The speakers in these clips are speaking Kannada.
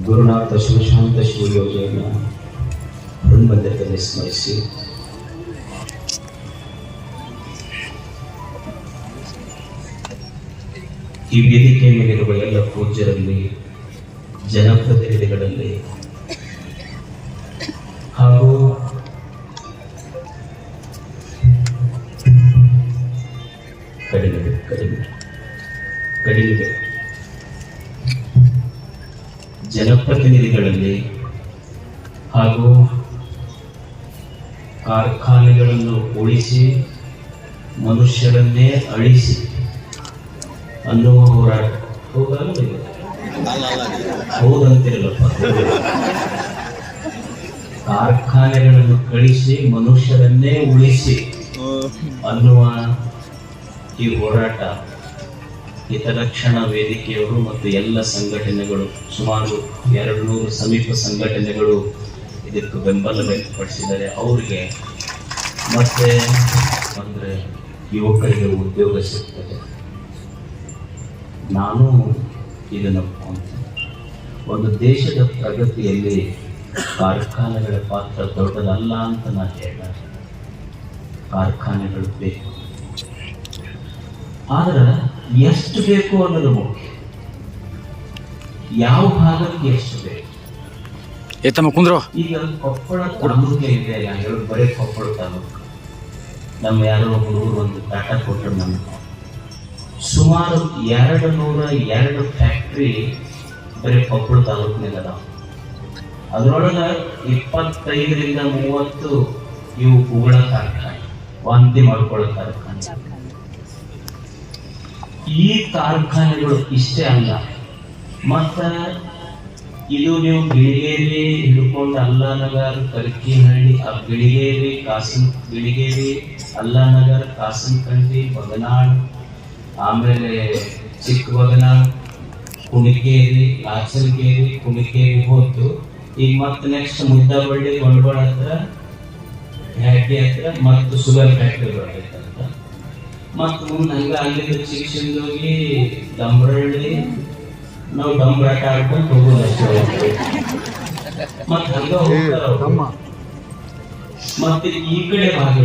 ಗುರುನಾಥ ಶಿವಶಾಂತ ಶಿವಯೋಗಿಯನ್ನು ಹೃನ್ಮಧ್ಯದಲ್ಲಿ ಸ್ಮರಿಸಿ ಈ ವೇದಿಕೆ ಮೇಲಿರುವ ಎಲ್ಲ ಪೂಜ್ಯರಲ್ಲಿ, ಜನಪ್ರತಿನಿಧಿಗಳಲ್ಲಿ ಹಾಗೂ ಕಡಿಮೆ ಜನಪ್ರತಿನಿಧಿಗಳಲ್ಲಿ ಹಾಗೂ ಕಾರ್ಖಾನೆಗಳನ್ನು ಉಳಿಸಿ ಮನುಷ್ಯರನ್ನೇ ಅಳಿಸಿ ಅನ್ನುವ ಹೋರಾಟ ಹೌದಂತಿರಲ್ಲಪ್ಪ. ಕಾರ್ಖಾನೆಗಳನ್ನು ಕಳಿಸಿ ಮನುಷ್ಯರನ್ನೇ ಉಳಿಸಿ ಅನ್ನುವ ಈ ಹೋರಾಟ ಹಿತರಕ್ಷಣಾ ವೇದಿಕೆಯವರು ಮತ್ತು ಎಲ್ಲ ಸಂಘಟನೆಗಳು, ಸುಮಾರು 200 ಸಮೀಪ ಸಂಘಟನೆಗಳು ಇದಕ್ಕೆ ಬೆಂಬಲ ವ್ಯಕ್ತಪಡಿಸಿದ್ದಾರೆ. ಅವರಿಗೆ ಮತ್ತೆ ಅಂದರೆ ಯುವಕರಿಗೆ ಉದ್ಯೋಗ ಸಿಗ್ತದೆ. ನಾನು ಇದನ್ನು ಒಂದು ದೇಶದ ಪ್ರಗತಿಯಲ್ಲಿ ಕಾರ್ಖಾನೆಗಳ ಪಾತ್ರ ದೊಡ್ಡದಲ್ಲ ಅಂತ ನಾನು ಹೇಳ. ಕಾರ್ಖಾನೆಗಳು ಬೇಕು, ಆದ್ರೆ ಎಷ್ಟು ಬೇಕು ಅನ್ನೋದು ಮುಖ್ಯ. ಯಾವ ಭಾಗಕ್ಕೆ ಎಷ್ಟು ಬೇಕು. ಈಗ ಕೊಪ್ಪಳ ತಾಲೂಕೆ ಇದೆ, ಹೇಳೋದು ಬರೀ ಕೊಪ್ಪಳ ತಾಲೂಕು. ನಮ್ಮ ಯಾರೋ ಹುಡುಗರು ಒಂದು ಟಾಟಾ ಕೊಟ್ಟರು ನಮ್ಗೆ. ಸುಮಾರು 202 ಫ್ಯಾಕ್ಟ್ರಿ ಬರೀ ಕೊಪ್ಪಳ ತಾಲೂಕಿನಾಗ ಅದಾವ. ಅದರೊಳಗೆ 25ರಿಂದ 30 ಇವು ಉಗುಳ ಕಾರ್ಖಾನೆ, ವಾಂತಿ ಮಾಡ್ಕೊಳ್ಳೋ ಕಾರ್ಖಾನೆ. ಈ ಕಾರ್ಖಾನೆಗಳು ಇಷ್ಟೇ ಅಲ್ಲ, ಮತ್ತ ಇದು ನೀವು ಗಿಳಿಗೇರಿ ಹಿಡ್ಕೊಂಡು ಅಲ್ಲಾನಗರ್, ಕರ್ಕಿಹಳ್ಳಿ, ಗಿಳಿಗೇರಿ, ಅಲ್ಲಾನಗರ್, ಕಾಸನಕಂಡಿ, ಬಗನಾಳ್, ಆಮೇಲೆ ಚಿಕ್ಕಬಗನಾಳ್, ಕುಣಿಕೇರಿ, ಲಾಚನಗೇರಿ, ಕುಣಿಕೇರಿ ಹೋಯ್ತು. ಈಗ ಮತ್ತೆ ನೆಕ್ಸ್ಟ್ ಮುದ್ದಬಳ್ಳಿ, ಗೊಂಡಗೋಳ ಹತ್ರ, ಹ್ಯಾಟಿ ಹತ್ರ ಮತ್ತು ಶುಗರ್ ಫ್ಯಾಕ್ಟ್ರಿ ಬರ್ತೈತಂತ. ಮತ್ತು ಮುಂದೆ ಹಂಗ ಅಲ್ಲಿಂದ ಚಿಕ್ಸಿಂದ ಹೋಗಿ ಡಂಬ್ರಳ್ಳಿ, ನಾವು ಡಂಬ್ರಾಟ ಆಡ್ಕೊಂಡು ಹೋಗೋದು ಅಷ್ಟೇ. ಮತ್ತೆ ಹಂಗ ಹೋಗ್ತಾರ. ಮತ್ತೆ ಈ ಕಡೆ ಭಾಗ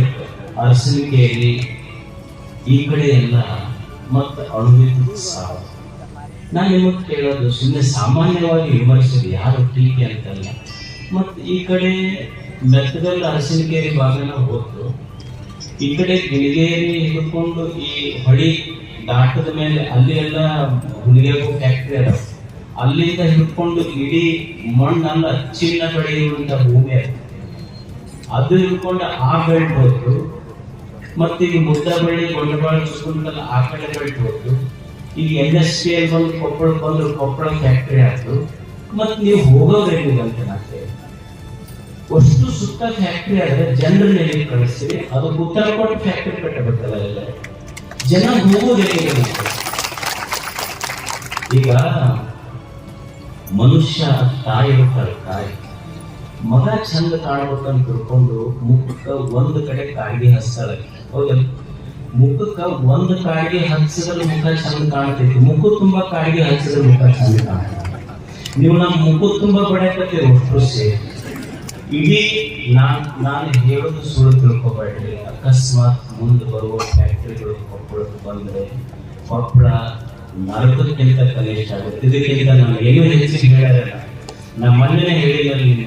ಅರಸನಕೇರಿ, ಈ ಕಡೆ ಎಲ್ಲ ಮತ್ತು ಅಣುವಿದ್ಯುತ್ ಸಾವು. ನಾನು ನಿಮಗೆ ಕೇಳೋದು, ಸುಮ್ಮನೆ ಸಾಮಾನ್ಯವಾಗಿ ವಿಮರ್ಶಿಸಿ, ಯಾರು ಟೀಕೆ ಅಂತಲ್ಲ. ಮತ್ತು ಈ ಕಡೆ ಮೆತ್ತಗಲ್ ಅರಸನಕೇರಿ ಭಾಗನ ಹೋದ್ರು, ಈ ಕಡೆ ಗಿಳಿಗೇರಿ ಹಿಡ್ಕೊಂಡು ಈ ಹೊಳಿ ದಾಟದ ಮೇಲೆ ಅಲ್ಲಿ ಎಲ್ಲ ಹುಲಿಗೆಗೂ ಫ್ಯಾಕ್ಟ್ರಿ ಅದ. ಅಲ್ಲಿಂದ ಹಿಡ್ಕೊಂಡು ಇಡೀ ಮಣ್ಣಲ್ಲ ಚಿನ್ನ ಬೆಳೆಯುವಂತ ಭೂಮಿ ಅದು ಹಿಡ್ಕೊಂಡು ಆ ಬೆಲ್ಟ್ ಹೋದ್ರು. ಮತ್ತೆ ಈಗ ಮುದ್ದಬಳ್ಳಿ, ಗೊಂಡಬಾಳ, ಚಿಕ್ಕುಂಟಲ್ ಆ ಕಡೆ ಬೆಲ್ಟ್ ಹೋದ್ರು. ಈಗ NSPL ಬಂದು ಕೊಪ್ಪಳಕ್ಕೆ ಬಂದ್ರು, ಕೊಪ್ಪಳ ಫ್ಯಾಕ್ಟ್ರಿ ಆಯ್ತು. ಮತ್ತೆ ನೀವು ಹೋಗೋದೇನಿದಂತ ನಾಕೆ ಅಷ್ಟು ಸುತ್ತ ಫ್ಯಾಕ್ಟ್ರಿ ಆದ್ರೆ ಜನರನ್ನ ಎಲ್ಲಿ ಕಳಿಸ್ತೀರಿ? ಅದು ಉತ್ತರ ಕೊಟ್ಟು ಫ್ಯಾಕ್ಟ್ರಿ ಕಟ್ಟಬೇಕಲ್ಲ. ಎಲ್ಲ ಜನ ಹೋಗೋದೇನಿದೆ. ಈಗ ಮನುಷ್ಯ ತಾಯಿ ಇರ್ತಾರೆ, ತಾಯಿ ಮಗ ಚಂದ ಕಾಣ್ಬೇಕಂತ ತಿಳ್ಕೊಂಡು ಮುಖಕ್ಕ ಒಂದು ಕಡೆ ಕಾಡಿಗೆ ಹಚ್ತಾಳೆ. ಹೌದಲ್ಲ? ಮುಖಕ್ಕ ಒಂದು ಕಾಡಿಗೆ ಹಚ್ಚಿದ್ರೆ ಮುಖ ಚಂದ ಕಾಣ್ತೈತಿ, ಮುಖ ತುಂಬಾ ಕಾಡಿಗೆ ಹಚ್ಚಿದ್ರೆ ಮುಖ ಚಂದ ಕಾಣ್ತೈತಿ. ನೀವು ನಮ್ಮ ಮುಖ ತುಂಬಾ ಬಡಕತ್ತೀರಿ ಒಟ್ಟು ಸೇರಿ. ಇಡೀ ನಾನು ಹೇಳೋದು ಸುಳ್ಳು ತಿಳ್ಕೊಬೇಡ್ರಿ. ಅಕಸ್ಮಾತ್ ಮುಂದೆ ಬರುವ ಫ್ಯಾಕ್ಟ್ರಿಗಳು ಕೊಪ್ಪಳಕ್ಕೆ ಬಂದರೆ ಕೊಪ್ಪಳ ನರಕಕ್ಕಿಂತ ಕನಿಷ್ಠ ಆಗುತ್ತೆ. ಇದಕ್ಕಿಂತ ನಾನು ಏನು ಹೆಚ್ಚಿಗೆ ಹೇಳಲ್ಲ. ನಮ್ಮ ಮೊನ್ನೆ ಹೇಳಿಲ್ಲ ನಿಮ್ಗೆ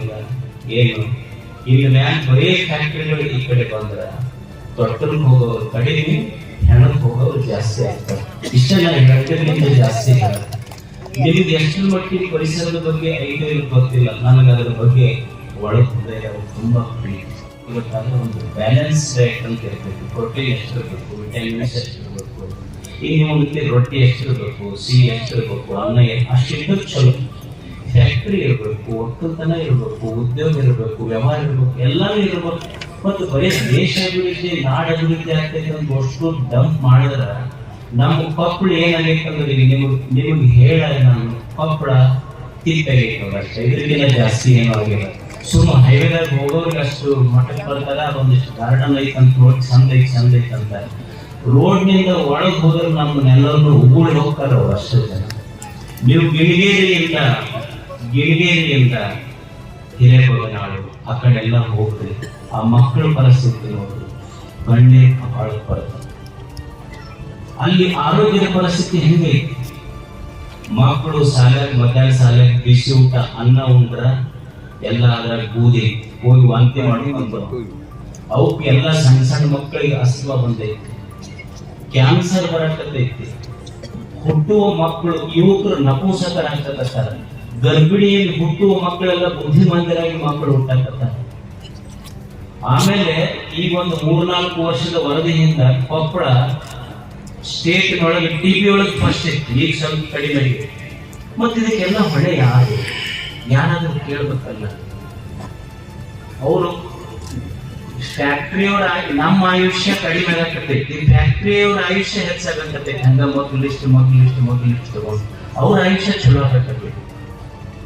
ಏನು, ಇಲ್ಲಿ ಮ್ಯಾಕ್ ಬರೀ ಫ್ಯಾಕ್ಟ್ರಿಗಳು ಈ ಕಡೆ ಬಂದ್ರೆ ತೊಟ್ಟಲ್ಗೆ ಹೋಗೋರು ಕಡಿಮೆ, ಹೆಣಕ್ಕೆ ಹೋಗೋರು ಜಾಸ್ತಿ ಆಗ್ತಾರೆ. ಇಷ್ಟ ನಾನು ಹೇಳ್ತಿರ್ಲಿಂದ ಜಾಸ್ತಿ ಹೇಳ. ನಿಮಗೆ ಎಷ್ಟು ಮಟ್ಟಿಗೆ ಪರಿಸರದ ಬಗ್ಗೆ ಐದು ಗೊತ್ತಿಲ್ಲ, ನನಗೆ ಅದರ ಬಗ್ಗೆ ಒಳಗೆ ತುಂಬಾ ಪ್ರೀತಿ. ಇವತ್ತಾದ್ರೆ ಒಂದು ಬ್ಯಾಲೆನ್ಸ್ ಡಯಟ್ ಅಂತ ಇರಬೇಕು. ಪ್ರೋಟೀನ್ ಎಷ್ಟಿರಬೇಕು, ವಿಟಮಿನ್ಸ್ ಎಷ್ಟಿರಬೇಕು, ಈಗ ನಿಮಗೆ ರೊಟ್ಟಿ ಎಷ್ಟಿರಬೇಕು, ಸಿಹಿ ಎಷ್ಟಿರಬೇಕು, ಅನ್ನ ಅಷ್ಟಿದ್ದು ಚಲೋ. ಫ್ಯಾಕ್ಟ್ರಿ ಇರಬೇಕು, ಒಕ್ಕಲ್ತನ ಇರಬೇಕು, ಉದ್ಯೋಗ ಇರಬೇಕು, ವ್ಯವಹಾರ ಇರಬೇಕು, ಎಲ್ಲಾನು ಇರಬೇಕು. ಮತ್ತು ಬರೀ ದೇಶ ಅಭಿವೃದ್ಧಿ, ನಾಡ ಅಭಿವೃದ್ಧಿ ಆಗ್ತೈತೆ ಅಂತ ಅಷ್ಟು ಡಂಪ್ ಮಾಡಿದ್ರೆ ನಮ್ಮ ಕೊಪ್ಪಳ ಏನಾಗೈತಂದ್ರೆ ನಿಮಗೆ ಹೇಳ, ನಾನು ಕೊಪ್ಪಳ ತಿಪ್ಪಾಗೈತವ್ರ ಅಷ್ಟೇ, ಇದಕ್ಕಿಂತ ಜಾಸ್ತಿ ಏನೂ ಆಗಿಲ್ಲ. ಸುಮ್ಮ ಹೈವೇದಾಗ ಹೋಗೋರಿಗೆ ಅಷ್ಟು ಮಠಕ್ಕೆ ಬರ್ತಾರೆ, ಅದೊಂದಿಷ್ಟು ಗಾರ್ಡನ್ ಐತಂತ ನೋಡಿ ಚಂದ ಐತೆ ಅಂತ. ರೋಡ್ನಿಂದ ಒಳಗೆ ಹೋದ್ರೆ ನಮ್ಮನ್ನೆಲ್ಲರನ್ನು ಉಗುಳಿ ಹೋಗ್ತಾರೆ ಅವ್ರು ಅಷ್ಟೇ ಜನ. ನೀವು ಗಿಳಿಗೇರಿಯಿಂದ ಗಿರಿಗೇರಿಯಿಂದ ಹಿರೇಬಗನಾಡು ಆ ಕಡೆಲ್ಲ ಹೋಗ್ರಿ, ಆ ಮಕ್ಕಳ ಪರಿಸ್ಥಿತಿ ನೋಡ್ರಿ, ಕಣ್ಣೇ ಬಹಳ ಬರ್ತದೆ. ಅಲ್ಲಿ ಆರೋಗ್ಯದ ಪರಿಸ್ಥಿತಿ ಹೆಂಗೆ? ಮಕ್ಕಳು ಶಾಲೆಗೆ ಮಧ್ಯಾಹ್ನ ಶಾಲೆಗೆ ಬಿಸಿ ಊಟ ಅನ್ನ ಉಂಡ್ರ ಎಲ್ಲ ಅದ್ರಾಗ ಬೂದಿ ಹೋಗಿ ವಾಂತಿ ಮಾಡ್ಕೊಂಡು ಅವಕ್ಕೆ ಎಲ್ಲ ಸಣ್ಣ ಸಣ್ಣ ಮಕ್ಕಳಿಗೆ ಅಸ್ಮ ಬಂದೈತಿ, ಕ್ಯಾನ್ಸರ್ ಬರಕತ್ತೈತಿ. ಹುಟ್ಟುವ ಮಕ್ಕಳು ಯುವಕರು ನಪುಂಸಕರಾಗ್ತಕ್ಕಂತಾರ, ಗರ್ಭಿಣಿಯಲ್ಲಿ ಹುಟ್ಟುವ ಮಕ್ಕಳೆಲ್ಲ ಬುದ್ಧಿಮಂತರಾಗಿ ಮಕ್ಕಳು ಹುಟ್ಟಾಕತ್ತಾರ. ಆಮೇಲೆ ಈಗ ಒಂದು 3-4 ವರ್ಷದ ವರದಿಯಿಂದ ಕೊಪ್ಪಳ ಸ್ಟೇಟ್ನೊಳಗೆ TB ಒಳಗೆ ಫಸ್ಟ್ ಇತ್ತು, ಈಗ ಸ್ವಲ್ಪ ಕಡಿಮೆ ಆಗಿದೆ. ಮತ್ತೆ ಇದಕ್ಕೆಲ್ಲ ಹೊಣೆ ಯಾರು? ಯಾರಾದ್ರೂ ಕೇಳ್ಬೇಕಲ್ಲ. ಅವರು ಫ್ಯಾಕ್ಟ್ರಿಯವ್ರ ನಮ್ಮ ಆಯುಷ್ಯ ಕಡಿಮೆ ಆಗತೈತಿ, ಫ್ಯಾಕ್ಟ್ರಿಯವ್ರ ಆಯುಷ್ಯ ಹೆಚ್ಚಾಗತೈತಿ. ಹಂಗ ಮೊದಲಿಷ್ಟು ತಗೊಂಡು ಅವ್ರ ಆಯುಷ್ಯ ಚಲೋ ಆಗತೈತಿ.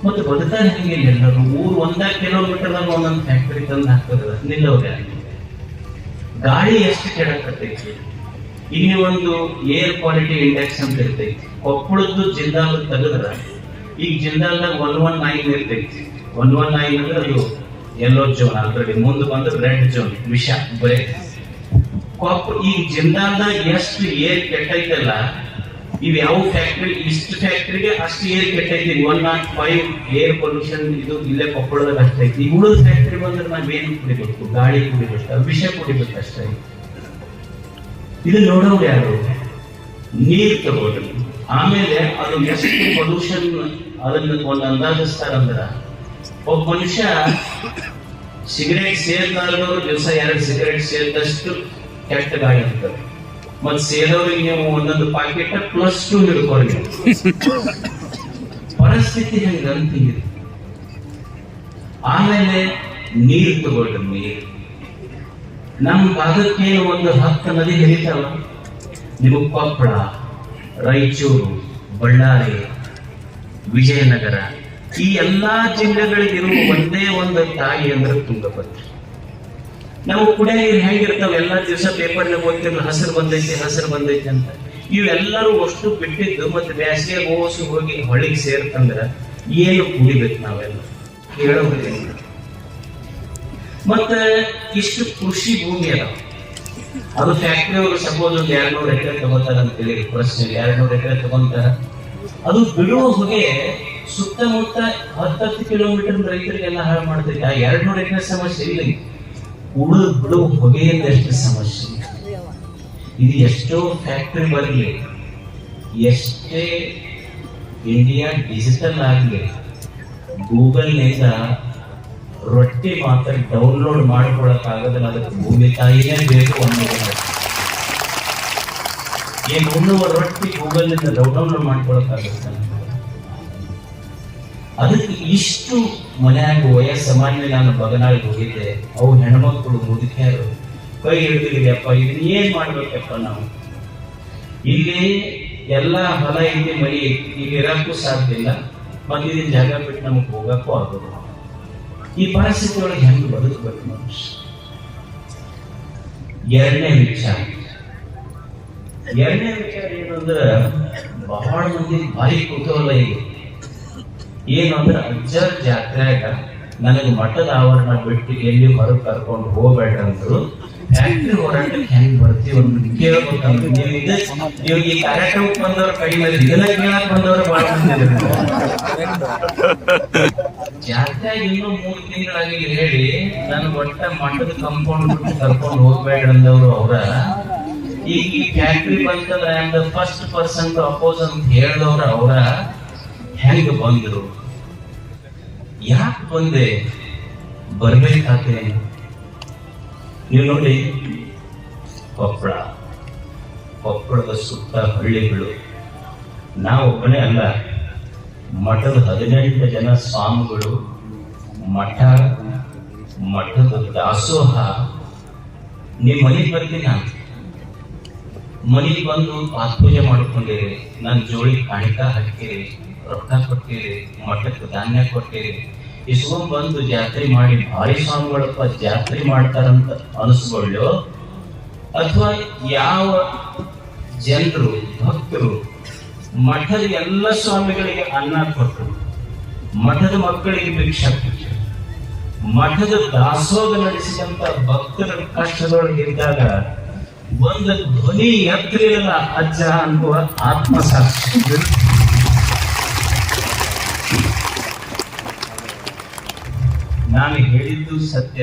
ಮತ್ತೆ ಬದುಕಾಗ ಹೆಂಗಿಲ್ಲ, ಎಲ್ಲರೂ ಊರು 1 ಕಿಲೋಮೀಟರ್ನಾಗ ಒಂದೊಂದು ಫ್ಯಾಕ್ಟ್ರಿ ತಂದು ಹಾಕ್ತದ, ನಿಲ್ಲವ್ರೆ. ಗಾಳಿ ಎಷ್ಟು ಕೆಡಕತೈತಿ. ಇಲ್ಲಿ ಒಂದು ಏರ್ ಕ್ವಾಲಿಟಿ ಇಂಡೆಕ್ಸ್ ಅಂತ ಇರ್ತೈತಿ. ಕೊಪ್ಪಳದ್ದು ಜಿಂದಾಲ್ ತೆಗೆದ್ರ ಈಗ ಜಿಂದಾಲ್ದಾಗ 119 ಇರ್ತೈತಿ. 119 ಅಂದ್ರೆ ಅದು ಯೆಲ್ಲೋ ಜೋನ್, ಆಲ್ರೆಡಿ ಮುಂದೆ ಬಂದ್ರೆ ರೆಡ್ ಜೋನ್, ವಿಷ ಬರೇ. ಈಗ ಜಿಂದಾಲ್ದಾಗ ಎಷ್ಟು ಏರ್ ಕೆಟ್ಟೈತಲ್ಲ, ಇವ್ ಯಾವ ಫ್ಯಾಕ್ಟ್ರಿ, ಇಷ್ಟು ಫ್ಯಾಕ್ಟ್ರಿಗೆ ಅಷ್ಟು ಏರ್ ಕೆಟ್ಟೈತಿ. 105 ಏರ್ ಪೊಲ್ಯೂಷನ್ ಇದು ಇಲ್ಲೇ ಕೊಪ್ಪಳದಾಗ ಅಷ್ಟೈತಿ. ಈ ಉಳಿದ ಫ್ಯಾಕ್ಟ್ರಿ ಬಂದ್ರೆ ನಾವೇನು ಕುಡಿಬೇಕು? ಗಾಳಿ ಕುಡಿಬೇಕು, ವಿಷ ಕುಡಿಬೇಕು ಅಷ್ಟೇ. ಇದು ನೋಡೋರು ಯಾರು? ನೀರ್ ತಗೋರಿ. ಆಮೇಲೆ ಅದು ಎಷ್ಟು ಪೊಲ್ಯೂಷನ್ ಅದನ್ನ ಒಂದು ಅಂದಾಜಿಸ್ತಾರಂದ್ರ, ಒಬ್ಬ ಮನುಷ್ಯ ಸಿಗರೇಟ್ ಸೇರ್ತಾರದವರು ದಿವಸ 2 ಸಿಗರೇಟ್ ಸೇರಿದಷ್ಟು ಕೆಟ್ಟ ಗಾಳಿ ಅಂತದೆ. ಮತ್ ಸೇರೋರಿಗೆ ನೀವು ಒಂದೊಂದು ಪಾಕೆಟ್ +2 ಹಿಡ್ಕೊಳ್ರಿ. ಪರಿಸ್ಥಿತಿ ಹೆಂಗಂತೀರಿ. ಆಮೇಲೆ ನೀರ್ ತಗೊಳ್ರಿ. ನೀರು ನಮ್ಮ ಭಾಗಕ್ಕೇನು ಒಂದು 10 ನದಿ ಹರಿತಾವ. ನಿಮಗೆ ಕೊಪ್ಪಳ, ರಾಯಚೂರು, ಬಳ್ಳಾರಿ, ವಿಜಯನಗರ ಈ ಎಲ್ಲಾ ಜಿಲ್ಲೆಗಳಿಗಿರುವ ಒಂದೇ ಒಂದು ತಾಯಿ ಅಂದ್ರೆ ತುಂಗಭದ್ರಾ. ನಾವು ಕುಡಿಯ ನೀರು ಹೆಂಗಿರ್ತಾವ, ಎಲ್ಲಾ ದಿವಸ ಪೇಪರ್ನ ಓದ್ತಿರ್ಲ ಹಸಿರು ಬಂದೈತಿ ಅಂತ. ಇವೆಲ್ಲರೂ ಅಷ್ಟು ಬಿಟ್ಟಿದ್ದು ಮತ್ತೆ ಬ್ಯಾಸಿಗೆ ಹೋಗಿ ಹೊಳಿಗೆ ಸೇರ್ತಂದ್ರ ಏನು ಕುಡಿಬೇಕು ನಾವೆಲ್ಲ ಹೇಳೋದಿಲ್ಲ. ಮತ್ತೆ ಇಷ್ಟು ಕೃಷಿ ಭೂಮಿ ಅದ, ಅದು ಫ್ಯಾಕ್ಟ್ರಿ ಅವರು ಸಪೋಸ್ ಒಂದು 200 ಎಕರೆ ತಗೋತಾರ ಅಂತೇಳಿ ಪ್ರಶ್ನೆ. 200 ಎಕರೆ ತಗೊಂತಾರ, ಅದು ಬಿಡುವ ಹೊಗೆ ಸುತ್ತಮುತ್ತ 10 ಕಿಲೋಮೀಟರ್ ರೈತರಿಗೆಲ್ಲ ಹಾಳು ಮಾಡ್ತೈತಿ. ಆ 200 ಎಕರೆ ಸಮಸ್ಯೆ ಇಲ್ಲ, ಉಳಿದು ಬಿಡುವ ಹೊಗೆಯಿಂದ ಎಷ್ಟು ಸಮಸ್ಯೆ. ಇದು ಎಷ್ಟೋ ಫ್ಯಾಕ್ಟ್ರಿ ಬರಲಿ, ಎಷ್ಟೇ ಇಂಡಿಯಾ ಡಿಜಿಟಲ್ ಆಗಲಿ, ಗೂಗಲ್ನಿಂದ ರೊಟ್ಟಿ ಮಾತ್ರ ಡೌನ್ಲೋಡ್ ಮಾಡ್ಕೊಳಕ್ಕಾಗದಿಲ್ಲ. ಅದಕ್ಕೆ ಭೂಮಿ ತಾಯಿನೇ ಬೇಕು ಅನ್ನೋದು. ಏನು ಉಣ್ಣುವ ರೊಟ್ಟಿ ಗೂಗಲ್ನಿಂದ ಡೌನ್ಲೋಡ್ ಮಾಡ್ಕೊಳಕ್ಕಾಗತ್ತ? ಅದಕ್ಕೆ ಇಷ್ಟು ಮನ್ಯಾಗ ವಯಸ್ಸಾಮಾನ್ಯ ನಾನು ಬಗನಾಳಿಗೆ ಹೋಗಿದ್ದೆ. ಅವು ಹೆಣ್ಮಕ್ಳು ಮುದುಕಿಯರು ಕೈ ಹಿಡಿದಿದೆಯಪ್ಪ, ಇದನ್ನ ಏನ್ ಮಾಡ್ಬೇಕಪ್ಪ ನಾವು? ಇಲ್ಲಿ ಎಲ್ಲಾ ಹೊಲ ಐತಿ, ಮನೆ ಐತಿ, ಇಲ್ಲಿ ಇರಕ್ಕೂ ಸಾಧ್ಯ ಇಲ್ಲ, ಮತ್ತೆ ಇದನ್ನ ಜಾಗ ಬಿಟ್ಟು ನಮಗೆ ಹೋಗಕ್ಕೂ ಆಗೋದು. ಈ ಪರಿಸ್ಥಿತಿ ಒಳಗೆ ಹೆಂಗ್ ಬದುಕಬೇಕು ಮನುಷ್ಯ? ಎರಡನೇ ವಿಚಾರ ಏನು ಅಂದ್ರೆ, ಬಹಳ ಮಂದಿ ಭಾರಿ ಕುತೂಹಲ ಇದೆ. ಏನು ಅಂದ್ರೆ, ಅಜ್ಜರ ಜಾತ್ರೆಯಾಗ ನನಗೆ ಮಠದ ಆವರಣ ಬಿಟ್ಟು ಎಲ್ಲಿ ಹೊರಗೆ ಕರ್ಕೊಂಡು ಹೋಗ್ಬೇಡ್ರಿ ಅಂದ್ರು. ಫ್ಯಾಕ್ಟ್ರಿ ಹೋರಾಟಕ್ಕೆ ಹೆಂಗ್ ಬರ್ತೀವಿ ಒಂದು ಕೇಳ್ಬೇಕಂದ್ರೆ, ನೀವು ಈ ಕಾರ್ಯಕ್ರಮಕ್ಕೆ ಬಂದವ್ರ ಕಡಿಮೆ, ಇದನ್ನ ಕೇಳಕ್ ಬಂದವ್ರ ಬಹಳ ಮಂದಿ. ಜಾತ್ರೆಯಾಗ ಇನ್ನೂ 3 ತಿಂಗಳಾಗಿ ಹೇಳಿ ನಾನು ಒಟ್ಟ ಮಠದ ಕಂಪೌಂಡ್ ಬಿಟ್ಟು ಕರ್ಕೊಂಡು ಹೋಗ್ಬೇಡ್ರಿ ಅಂದವ್ರು ಅವ್ರ. ಈಗ ಈ ಫ್ಯಾಕ್ಟ್ರಿ ಬಂತಂದ್ರೆ I am the first person to oppose ಅಂತ ಹೇಳಿದವ್ರ ಅವ್ರ. ಹೆಂಗ ಬಂದ್ರು? ಯಾಕೆ ಬಂದೆ? ಬರ್ಬೇಕಾದ್ರೆ ನೀವು ನೋಡಿ, ಕೊಪ್ಪಳದ ಸುತ್ತ ಹಳ್ಳಿಗಳು. ನಾವೊಬ್ಬನೇ ಅಲ್ಲ, ಮಠದ 18 ಜನ ಸ್ವಾಮಿಗಳು, ಮಠದ ದಾಸೋಹ. ನೀವು ಮನೆಗೆ ಬರ್ತೀನಿ ನಾನು, ಮನೆಗೆ ಬಂದು ಪಾತ್ಪೂಜೆ ಮಾಡ್ಕೊಂಡಿರಿ, ನನ್ನ ಜೋಳಿ ಕಾಣಿಕ ಹಾಕಿರಿ, ರೊಕ್ಕ ಕೊಟ್ಟಿರಿ, ಮಠಕ್ಕೆ ಧಾನ್ಯ ಕೊಟ್ಟಿರಿ, ಇಸ್ಕೊಂಡ್ ಬಂದು ಜಾತ್ರೆ ಮಾಡಿ ಭಾರಿ ಸ್ವಾಮಿಗಳಪ್ಪ ಜಾತ್ರೆ ಮಾಡ್ತಾರಂತ ಅನಿಸ್ಕೊಳ್ಳೋ, ಅಥವಾ ಯಾವ ಜನರು ಭಕ್ತರು ಮಠದ ಎಲ್ಲ ಸ್ವಾಮಿಗಳಿಗೆ ಅನ್ನ ಕೊಟ್ಟರು, ಮಠದ ಮಕ್ಕಳಿಗೆ ಭಿಕ್ಷೆ, ಮಠದ ದಾಸೋಹ ನಡೆಸಿದಂತ ಭಕ್ತರ ಕಷ್ಟದೊಳಗಿದ್ದಾಗ ಒಂದು ಧ್ವನಿ ಎತ್ತಲಿಲ್ಲ ಅಜ್ಜ ಅನ್ನುವ ಆತ್ಮಸಾಕ್ಷಿ. ನಾನು ಹೇಳಿದ್ದು ಸತ್ಯ,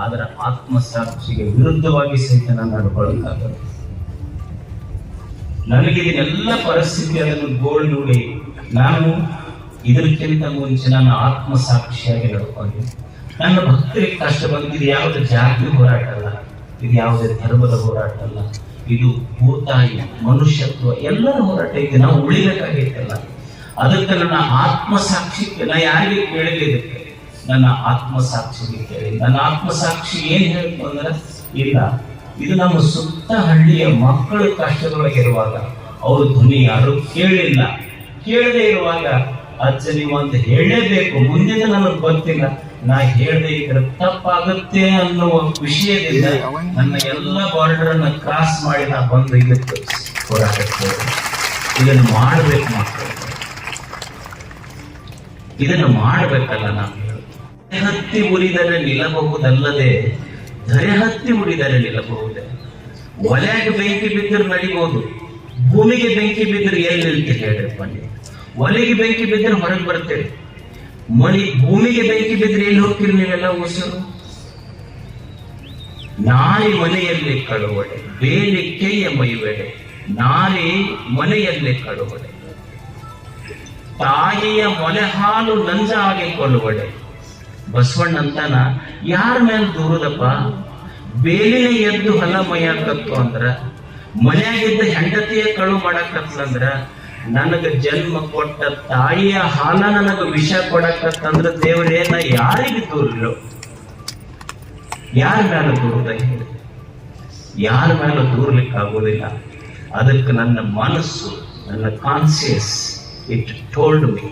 ಆದ್ರೆ ಆತ್ಮಸಾಕ್ಷಿಗೆ ವಿರುದ್ಧವಾಗಿ ಸಹಿತ ನಾನು ನಡ್ಕೊಳಕ್ಕಾಗಲ್ಲ. ನನಗೆ ಇದನ್ನೆಲ್ಲ ಪರಿಸ್ಥಿತಿ ಅದನ್ನು ಗೋಳು ನೋಡಿ ನಾನು ಇದಕ್ಕಿಂತ ಮುಂಚೆ ನಾನು ಆತ್ಮಸಾಕ್ಷಿಯಾಗಿ ನಡ್ಕೊಂಡೆ. ನನ್ನ ಭಕ್ತರಿಗೆ ಕಷ್ಟ ಬಂದಿದ್ದು ಯಾವುದೇ ಜಾತಿ ಹೋರಾಟ ಅಲ್ಲ, ಇದು ಯಾವುದೇ ಧರ್ಮದ ಹೋರಾಟ ಅಲ್ಲ, ಇದು ಭೂತಾಯಿ ಮನುಷ್ಯತ್ವ ಎಲ್ಲರ ಹೋರಾಟ ಇದೆ. ನಾವು ಉಳಿಬೇಕಾಗೈತಲ್ಲ, ಅದಕ್ಕೆ ನನ್ನ ಆತ್ಮಸಾಕ್ಷಿಗೆ ನಾ ಯಾರಿಗೆ ಕೇಳಲಿದೆ, ನನ್ನ ಆತ್ಮಸಾಕ್ಷಿಗೆ ಕೇಳಿ. ನನ್ನ ಆತ್ಮಸಾಕ್ಷಿ ಏನ್ ಹೇಳ್ತು ಅಂದ್ರೆ, ಇಲ್ಲ ಇದು ನಮ್ಮ ಸುತ್ತ ಹಳ್ಳಿಯ ಮಕ್ಕಳು ಕಷ್ಟದೊಳಗಿರುವಾಗ ಅವ್ರ ಧ್ವನಿ ಯಾರು ಕೇಳಿಲ್ಲ, ಕೇಳದೆ ಇರುವಾಗ ಅಜ್ಜ ನೀವು ಅಂತ ಹೇಳಲೇಬೇಕು, ಮುಂದಿನ ನನಗೆ ಗೊತ್ತಿಲ್ಲ, ನಾ ಹೇಳದೆ ಇದ್ರೆ ತಪ್ಪಾಗುತ್ತೆ ಅನ್ನುವ ವಿಷಯದಿಂದ ನನ್ನ ಎಲ್ಲ ಬಾರ್ಡರ್ ಅನ್ನ ಕ್ರಾಸ್ ಮಾಡಿ ನಾ ಬಂದು ಇದಕ್ಕೆ ಹೋರಾಟಕ್ಕೆ. ಇದನ್ನು ಮಾಡ್ಬೇಕು ಮಕ್ಕಳು, ಇದನ್ನು ಮಾಡ್ಬೇಕಲ್ಲ. ನಾವು ಹತ್ತಿ ಉರಿದರೆ ನಿಲ್ಲಬಹುದಲ್ಲದೆ ಧರೆ ಹತ್ತಿ ಉರಿದರೆ ನಿಲ್ಲಬಹುದೇ. ಒಲೆಗೆ ಬೆಂಕಿ ಬಿದ್ದರೆ ನಡಿಬಹುದು, ಭೂಮಿಗೆ ಬೆಂಕಿ ಬಿದ್ದರೆ ಎಲ್ಲಿ ಅಂತ ಹೇಳ್ರಪ್ಪ ನೀವು. ಒಲೆಗೆ ಬೆಂಕಿ ಬಿದ್ದರೆ ಹೊರಗೆ ಬರ್ತೇವೆ, ಭೂಮಿಗೆ ಬೆಂಕಿ ಬಿದ್ದರೆ ಎಲ್ಲಿ ಹೋಗ್ತೀರಿ ನೀವೆಲ್ಲ ಉಸಿರು. ನಾರಿ ಮನೆಯಲ್ಲಿ ಕಳುವಡೆ, ಬೇಲಿಕೆಯ ಮೈವೆಡೆ, ನಾರಿ ಮನೆಯಲ್ಲಿ ಕಳುವಡೆ, ತಾಯಿಯ ಮೊಲೆ ಹಾಲು ನಂಜಾಗಿ ಕೊಳ್ಳುವಡೆ. ಬಸವಣ್ಣ ಅಂತಾನ, ಯಾರ ಮೇಲೆ ದೂರದಪ್ಪ, ಬೇಲಿನ ಎದ್ದು ಹೊಲ ಮೈಯಾಕತ್ತು ಅಂದ್ರ, ಮನೆಯಾಗಿದ್ದ ಹೆಂಡತಿಯ ಕಳು ಮಾಡಕತ್ಲಂದ್ರ, ನನಗ ಜನ್ಮ ಕೊಟ್ಟ ತಾಯಿಯ ಹಾಲ ನನಗ ವಿಷ ಕೊಡಕತ್ತಂದ್ರ ದೇವರೇನ ಯಾರಿಗೆ ದೂರಲು, ಯಾರ ಮೇಲೆ ದೂರದ ಹೇಳಿ, ಯಾರ ಮೇಲೆ ದೂರ್ಲಿಕ್ಕೆ ಆಗೋದಿಲ್ಲ. ಅದಕ್ಕೆ ನನ್ನ ಮನಸ್ಸು, ನನ್ನ ಕಾನ್ಸಿಯಸ್ ಇಟ್ ಟೋಲ್ಡ್ ಮೀ,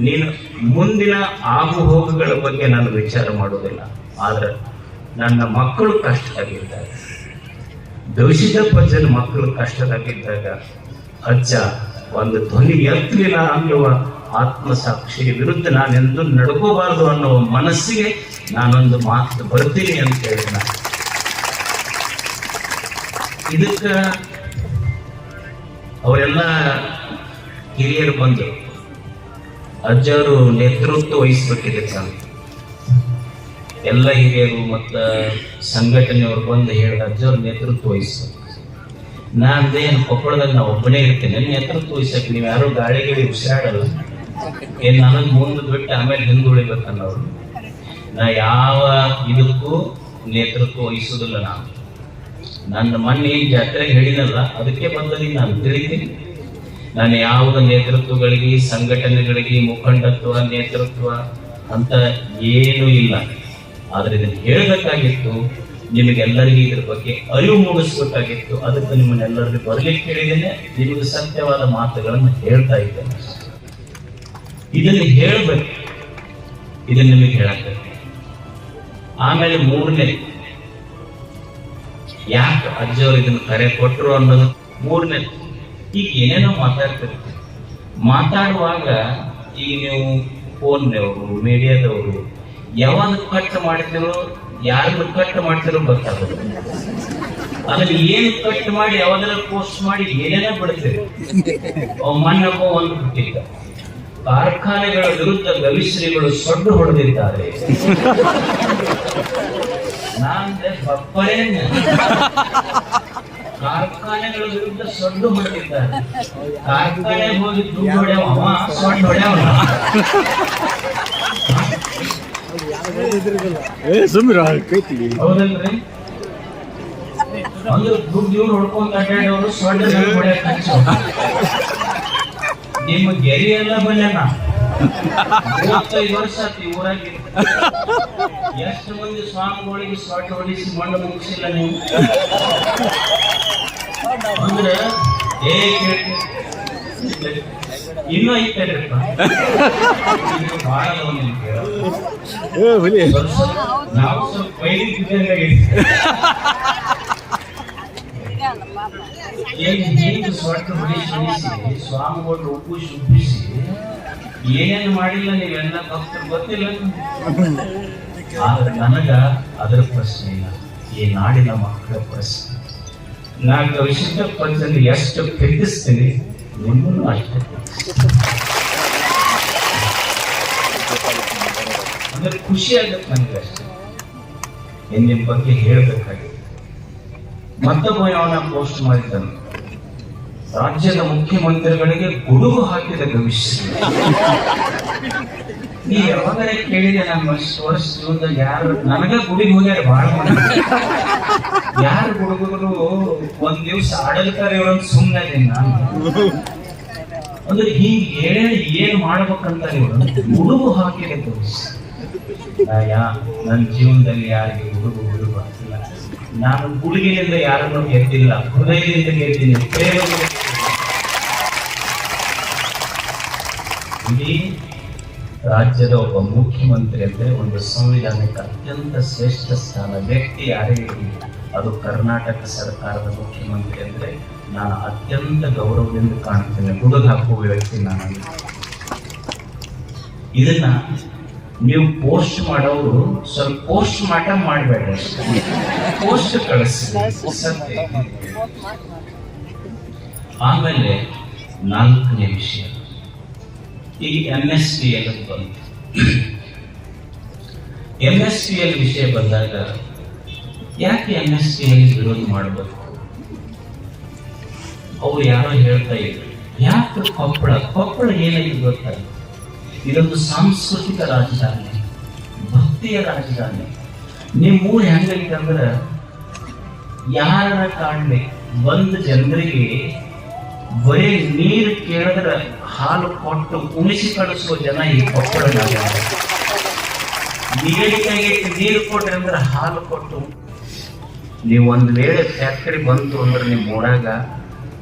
ನೀನು ಮುಂದಿನ ಆಗು ಹೋಗುಗಳ ಬಗ್ಗೆ ನಾನು ವಿಚಾರ ಮಾಡೋದಿಲ್ಲ, ಆದ್ರೆ ನನ್ನ ಮಕ್ಕಳು ಕಷ್ಟದಾಗಿದ್ದಾಗ, ದೌಶಿಕಪ್ಪಜ್ಜನ ಮಕ್ಕಳು ಕಷ್ಟದಾಗಿದ್ದಾಗ ಅಜ್ಜ ಒಂದು ಧ್ವನಿ ಎತ್ತಲಿಲ್ಲ ಅನ್ನುವ ಆತ್ಮಸಾಕ್ಷಿಯ ವಿರುದ್ಧ ನಾನೆಂದು ನಡ್ಕೋಬಾರದು ಅನ್ನುವ ಮನಸ್ಸಿಗೆ ನಾನೊಂದು ಮಾತು ಬರ್ತೀನಿ ಅಂತ ಹೇಳಿದ. ಇದಕ್ಕ ಅವರೆಲ್ಲ ಹಿರಿಯರು ಬಂದು ಅಜ್ಜವರು ನೇತೃತ್ವ ವಹಿಸ್ಬೇಕಿದೆ. ಎಲ್ಲ ಹಿರಿಯರು ಮತ್ತ ಸಂಘಟನೆಯವರು ಬಂದು ಹೇಳಿದ ಅಜ್ಜವ್ರ ನೇತೃತ್ವ ವಹಿಸ್ಬೇಕು. ನಾನೇನು ಕೊಪ್ಪಳದಾಗ ನಾ ಒಬ್ಬನೇ ಇರ್ತೇನೆ, ನೇತೃತ್ವ ವಹಿಸಕ್ಕೆ ನೀವು ಯಾರು ಗಾಳಿಗೆ ಉಸಿರಾಡಲ್ಲ, ಏನ್ ನನಗೆ ಮುಂದೆ ಬಿಟ್ಟು ಆಮೇಲೆ ಹಿಂದೆ ಉಳಿಬೇಕನ್ನೋರು. ನಾ ಯಾವ ಇದಕ್ಕೂ ನೇತೃತ್ವ ವಹಿಸುವುದಿಲ್ಲ. ನಾನು ನನ್ನ ಮೊನ್ನೆ ಜಾತ್ರೆಗೆ ಹೇಳಿನಲ್ಲ, ಅದಕ್ಕೆ ಬಂದದೀನಿ. ನಾನು ತಿಳಿತೀನಿ, ನಾನು ಯಾವುದ ನೇತೃತ್ವಗಳಿಗೆ, ಸಂಘಟನೆಗಳಿಗೆ, ಮುಖಂಡತ್ವ, ನೇತೃತ್ವ ಅಂತ ಏನೂ ಇಲ್ಲ. ಆದ್ರೆ ಇದನ್ನು ಹೇಳಬೇಕಾಗಿತ್ತು, ನಿಮಗೆಲ್ಲರಿಗೂ ಇದ್ರ ಬಗ್ಗೆ ಅರಿವು ಮೂಡಿಸ್ಬೇಕಾಗಿತ್ತು. ಅದಕ್ಕೆ ನಿಮ್ಮನ್ನೆಲ್ಲರಿಗೂ ಬರಲಿಕ್ಕೆ ಹೇಳಿದ್ದೇನೆ, ನಿಮಗೆ ಸತ್ಯವಾದ ಮಾತುಗಳನ್ನು ಹೇಳ್ತಾ ಇದ್ದೇನೆ. ಇದನ್ನು ಹೇಳಬೇಕು, ಇದನ್ನು ನಿಮಗೆ ಹೇಳಬೇಕು. ಆಮೇಲೆ ಮೂರನೇ, ಯಾಕೆ ಅಜ್ಜವ್ರು ಇದನ್ನು ಕರೆ ಕೊಟ್ಟರು ಅನ್ನೋದು ಮೂರನೇ. ಈಗ ಏನೇನೋ ಮಾತಾಡ್ತಿರ್ತೀವಿ, ಮಾತಾಡುವಾಗ ಈಗ ನೀವು ಫೋನ್ನವರು, ಮೀಡಿಯಾದವರು ಯಾವಾಗ ಕಟ್ ಮಾಡ್ತಿರೋ, ಯಾರು ಕಟ್ ಮಾಡ್ತಿರೋ ಗೊತ್ತಾಗೋದು. ಅದ್ರಲ್ಲಿ ಏನು ಕಟ್ ಮಾಡಿ ಯಾವ್ದಾರ ಪೋಸ್ಟ್ ಮಾಡಿ ಏನೇನೋ ಬಿಡ್ತೀರಿ. ಮನ್ನಪ್ಪ ಒಂದು ಬಿಟ್ಟಿದ್ದ, ಕಾರ್ಖಾನೆಗಳ ವಿರುದ್ಧ ಗವಿಶ್ರೀಗಳು ಸೊಡ್ಡು ಹೊಡೆದಿದ್ದಾರೆ. ನಾಂದೆ ಬಪ್ಪರೇ, ಕಾರ್ಖಾನೆಗಳ ವಿರುದ್ಧ ಸೊಡ್ಡು ಹೊಡೆದಿದ್ದಾರೆ. ಕಾರ್ಖಾನೆ ಹೋಗಿ ದುಡ್ಡು ಹೊಡೆಯವ, ಸೊಡ್ಡು ಹೊಡೆಯವ. ಹೌದಲ್ರಿ? ಅಂದ್ರೆ ದುಡ್ಡು ಇವ್ರು ಹೊಡ್ಕೊಂತ ಅಡ್ಡಾಡೋರು, ಸೊಡ್ಡು ಹೊಡೆಯಕ್ ನಿಮ್ಮ ಗೆರಿ ಎಲ್ಲ ಬಲ್ಲೇನ 35 ವರ್ಷ ಆತಿ ಊರಾಗಿ. ಎಷ್ಟು ಮಂದಿ ಸ್ವಾಮಿಗಳಿಗೆ ಸೊಡ್ಡು ಹೊಡಿಸಿ ಮಣ್ಣು ಮುಗಿಸಿಲ್ಲ ನೀವು ಅಂದ್ರೆ ಇನ್ನೂ ಐತಲ್ರಿಪ್ಪ. ನಾವು ಸ್ವಲ್ಪ ಪೈಲಿದ್ದಂಗೆ ಏನು ಸೊಟ್ಟು ಹೊಡಿಸಿ ಸ್ವಾಮಿಗಳು ಉಪ್ಪಿಸಿ ಏನೇನು ಮಾಡಿಲ್ಲ ನೀವೆಲ್ಲ ಭಕ್ತರು ಗೊತ್ತಿಲ್ಲ. ಆದ್ರೆ ನನಗ ಅದರ ಪ್ರಶ್ನೆ ಇಲ್ಲ, ಈ ನಾಡಿನ ಮಕ್ಕಳ ಪ್ರಶ್ನೆ. ನಾನು ವಿಶಿಷ್ಟ ಪಂಚಲ್ಲಿ ಎಷ್ಟು ಪ್ರೀತಿಸ್ತೀನಿ ನಿಮ್ಮನ್ನು ಅಷ್ಟೇ. ಅಂದ್ರೆ ಖುಷಿ ಆಗತ್ತೆ ನನಗೆ ಅಷ್ಟೇ. ನಿಮ್ಮ ಬಗ್ಗೆ ಹೇಳ್ಬೇಕಾಗಿದೆ. ಮತ್ತೊಬ್ಬ ಅವನ ಪೋಸ್ಟ್ ಮಾಡಿದ್ದಾನೆ, ರಾಜ್ಯದ ಮುಖ್ಯಮಂತ್ರಿಗಳಿಗೆ ಗುಡುಗು ಹಾಕಿದ ಭವಿಷ್ಯ. ನೀ ಯಾವಾಗಲೇ ಕೇಳಿದೆ ನನ್ನ ವರ್ಷ ಜೀವನದಾಗ ಯಾರು ನನಗ ಗುಡಿಗೆ ಹೋಗ್ಯಾರ ಬಹಳ ಮಂದಿ. ಯಾರು ಗುಡುಗರು ಒಂದ್ ದಿವ್ಸ ಆಡಳಿತಾರೆ ಇವ್ರೊಂದು ಸುಮ್ಮನೆ ನಾನು. ಅಂದ್ರೆ ಹೀಗೆ ಹೇಳಿ ಏನ್ ಮಾಡ್ಬೇಕಂತ ಇವರು ಗುಡುಗು ಹಾಕಿದ ಭವಿಷ್ಯ. ನನ್ನ ಜೀವನದಲ್ಲಿ ಯಾರಿಗೆ ಗುಡುಗು ಆಗ್ತಿಲ್ಲ. ನಾನು ಗುಡುಗಿನಿಂದ ಯಾರನ್ನು ಗೆದ್ದಿಲ್ಲ, ಹೃದಯದಿಂದ ಗೆದ್ದೀನಿ. ಇಡೀ ರಾಜ್ಯದ ಒಬ್ಬ ಮುಖ್ಯಮಂತ್ರಿ ಅಂದ್ರೆ ಒಂದು ಸಂವಿಧಾನಕ್ಕೆ ಅತ್ಯಂತ ಶ್ರೇಷ್ಠ ಸ್ಥಾನ. ವ್ಯಕ್ತಿ ಯಾರೇ ಇರಲಿ, ಅದು ಕರ್ನಾಟಕ ಸರ್ಕಾರದ ಮುಖ್ಯಮಂತ್ರಿ ಅಂದ್ರೆ ನಾನು ಅತ್ಯಂತ ಗೌರವದಿಂದ ಕಾಣ್ತೇನೆ. ಗುಡುಗು ಹಾಕುವ ವ್ಯಕ್ತಿ ನಾನು. ಇದನ್ನ ನೀವು ಪೋಸ್ಟ್ ಮಾಡೋರು ಸ್ವಲ್ಪ ಪೋಸ್ಟ್ ಮಾಡಬೇಡ್ರಿ, ಪೋಸ್ಟ್ ಕಳಿಸಿ. ಆಮೇಲೆ 4ನೇ ವಿಷಯ, ಈ MSPL ಬಂತು. MSPL ವಿಷಯ ಬಂದಾಗ ಯಾಕೆ MSPL ವಿರೋಧ ಮಾಡಬೇಕು? ಅವ್ರು ಯಾರೋ ಹೇಳ್ತಾ ಇದ್ರು, ಯಾಕೆ ಕೊಪ್ಪಳ ಏನಾಗಿದೆ ಗೊತ್ತಾಗ, ಇದೊಂದು ಸಾಂಸ್ಕೃತಿಕ ರಾಜಧಾನಿ, ಭಕ್ತಿಯ ರಾಜಧಾನಿ. ನಿಮ್ಮೂರು ಹೆಂಗೈತೆ ಅಂದ್ರೆ ಯಾರ ಕಾಡ್ಲಿ ಬಂದ ಜನರಿಗೆ ಬರೀ ನೀರು ಕೇಳಿದ್ರೆ ಹಾಲು ಕೊಟ್ಟು ಉಣಿಸಿ ಕಳಿಸುವ ಜನ ಈ ಕೊಪ್ಪಳದಾಗ. ನೀರು ಕೊಟ್ರಿ ಅಂದ್ರೆ ಹಾಲು ಕೊಟ್ಟು. ನೀವು ಒಂದ್ ವೇಳೆ ಫ್ಯಾಕ್ಟರಿ ಬಂತು ಅಂದ್ರೆ ನಿಮ್ ಊರಾಗ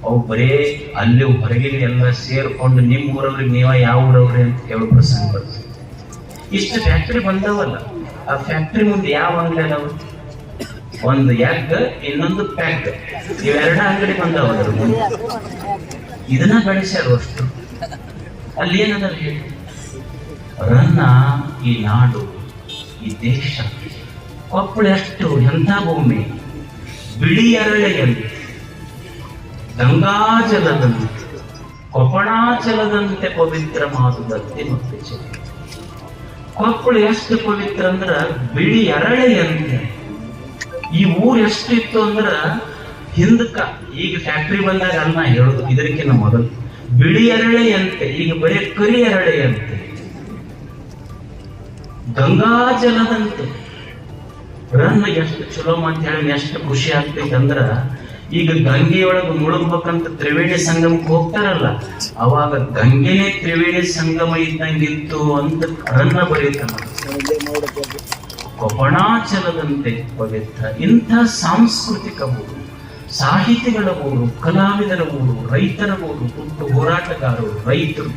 ಅವು ಬರೇ ಅಲ್ಲಿ ಹೊರಗಿನ ಎಲ್ಲ ಸೇರ್ಕೊಂಡು ನಿಮ್ಮ ಊರವ್ರಿಗೆ ನೀವ ಯಾವ ಊರವ್ರಿ ಅಂತ ಕೇಳೋ ಪ್ರಸಂಗ ಬರ್ತದೆ. ಇಷ್ಟು ಫ್ಯಾಕ್ಟರಿ ಬಂದವಲ್ಲ, ಆ ಫ್ಯಾಕ್ಟರಿ ಮುಂದೆ ಯಾವ ಅಂಗಡಿ ಅದಾವ? ಒಂದು ಎಗ್, ಇನ್ನೊಂದು ಪ್ಯಾಕ್, ಇವೆರಡ ಅಂಗಡಿ ಬಂದವ. ಅದ್ರ ಮುಂದೆ ಇದನ್ನ ಬೆಳೆಸ್ಯಾರ ಅಷ್ಟು. ಅಲ್ಲಿ ಏನದ ಹೇಳಿ, ರನ್ನ ಈ ನಾಡು, ಈ ದೇಶ, ಕೊಪ್ಪಳ ಎಷ್ಟು ಎಂಥ ಭೂಮಿ, ಬಿಳಿ ಅರಳೆಯಲ್ಲಿ ಗಂಗಾಜಲದಂತೆ ಕೊಪ್ಪಣಾಚಲದಂತೆ ಪವಿತ್ರ ಮಾತುದತ್ತೆ ಮತ್ತು ಚೆನ್ನ. ಕೊಪ್ಪಳ ಎಷ್ಟು ಪವಿತ್ರ ಅಂದ್ರ ಬಿಳಿ ಅರಳೆಯಂತೆ. ಈ ಊರು ಎಷ್ಟಿತ್ತು ಅಂದ್ರ ಹಿಂದಕ್ಕ, ಈಗ ಫ್ಯಾಕ್ಟ್ರಿ ಬಂದಾಗ ಅಲ್ಲ ನಾ ಹೇಳುದು, ಇದಕ್ಕಿಂತ ಮೊದಲು ಬಿಳಿ ಅರಳೆಯಂತೆ, ಈಗ ಬರೀ ಕರಿ ಅರಳೆಯಂತೆ. ಗಂಗಾಜಲದಂತೆ ರನ್ನ ಎಷ್ಟು ಚಲೋ ಅಂತ ಹೇಳಿ ಎಷ್ಟು ಖುಷಿ ಆಗ್ತೈತೆ ಅಂದ್ರ, ಈಗ ಗಂಗೆಯೊಳಗೆ ಮುಳುಗ್ಬೇಕಂತ ತ್ರಿವೇಣಿ ಸಂಗಮಕ್ಕೆ ಹೋಗ್ತಾರಲ್ಲ, ಅವಾಗ ಗಂಗೆನೇ ತ್ರಿವೇಣಿ ಸಂಗಮ ಇದ್ದಂಗಿತ್ತು ಅಂತ ರನ್ನ ಬರೀತಾನ. ಕೊಪ್ಪಣಾಚಲದಂತೆ ಪವಿತ್ರ. ಇಂಥ ಸಾಂಸ್ಕೃತಿಕ ಊರು, ಸಾಹಿತಿಗಳ ಊರು, ಕಲಾವಿದರ ಊರು, ರೈತರ ಊರು, ಹುಟ್ಟು ಹೋರಾಟಗಾರರು, ರೈತರು.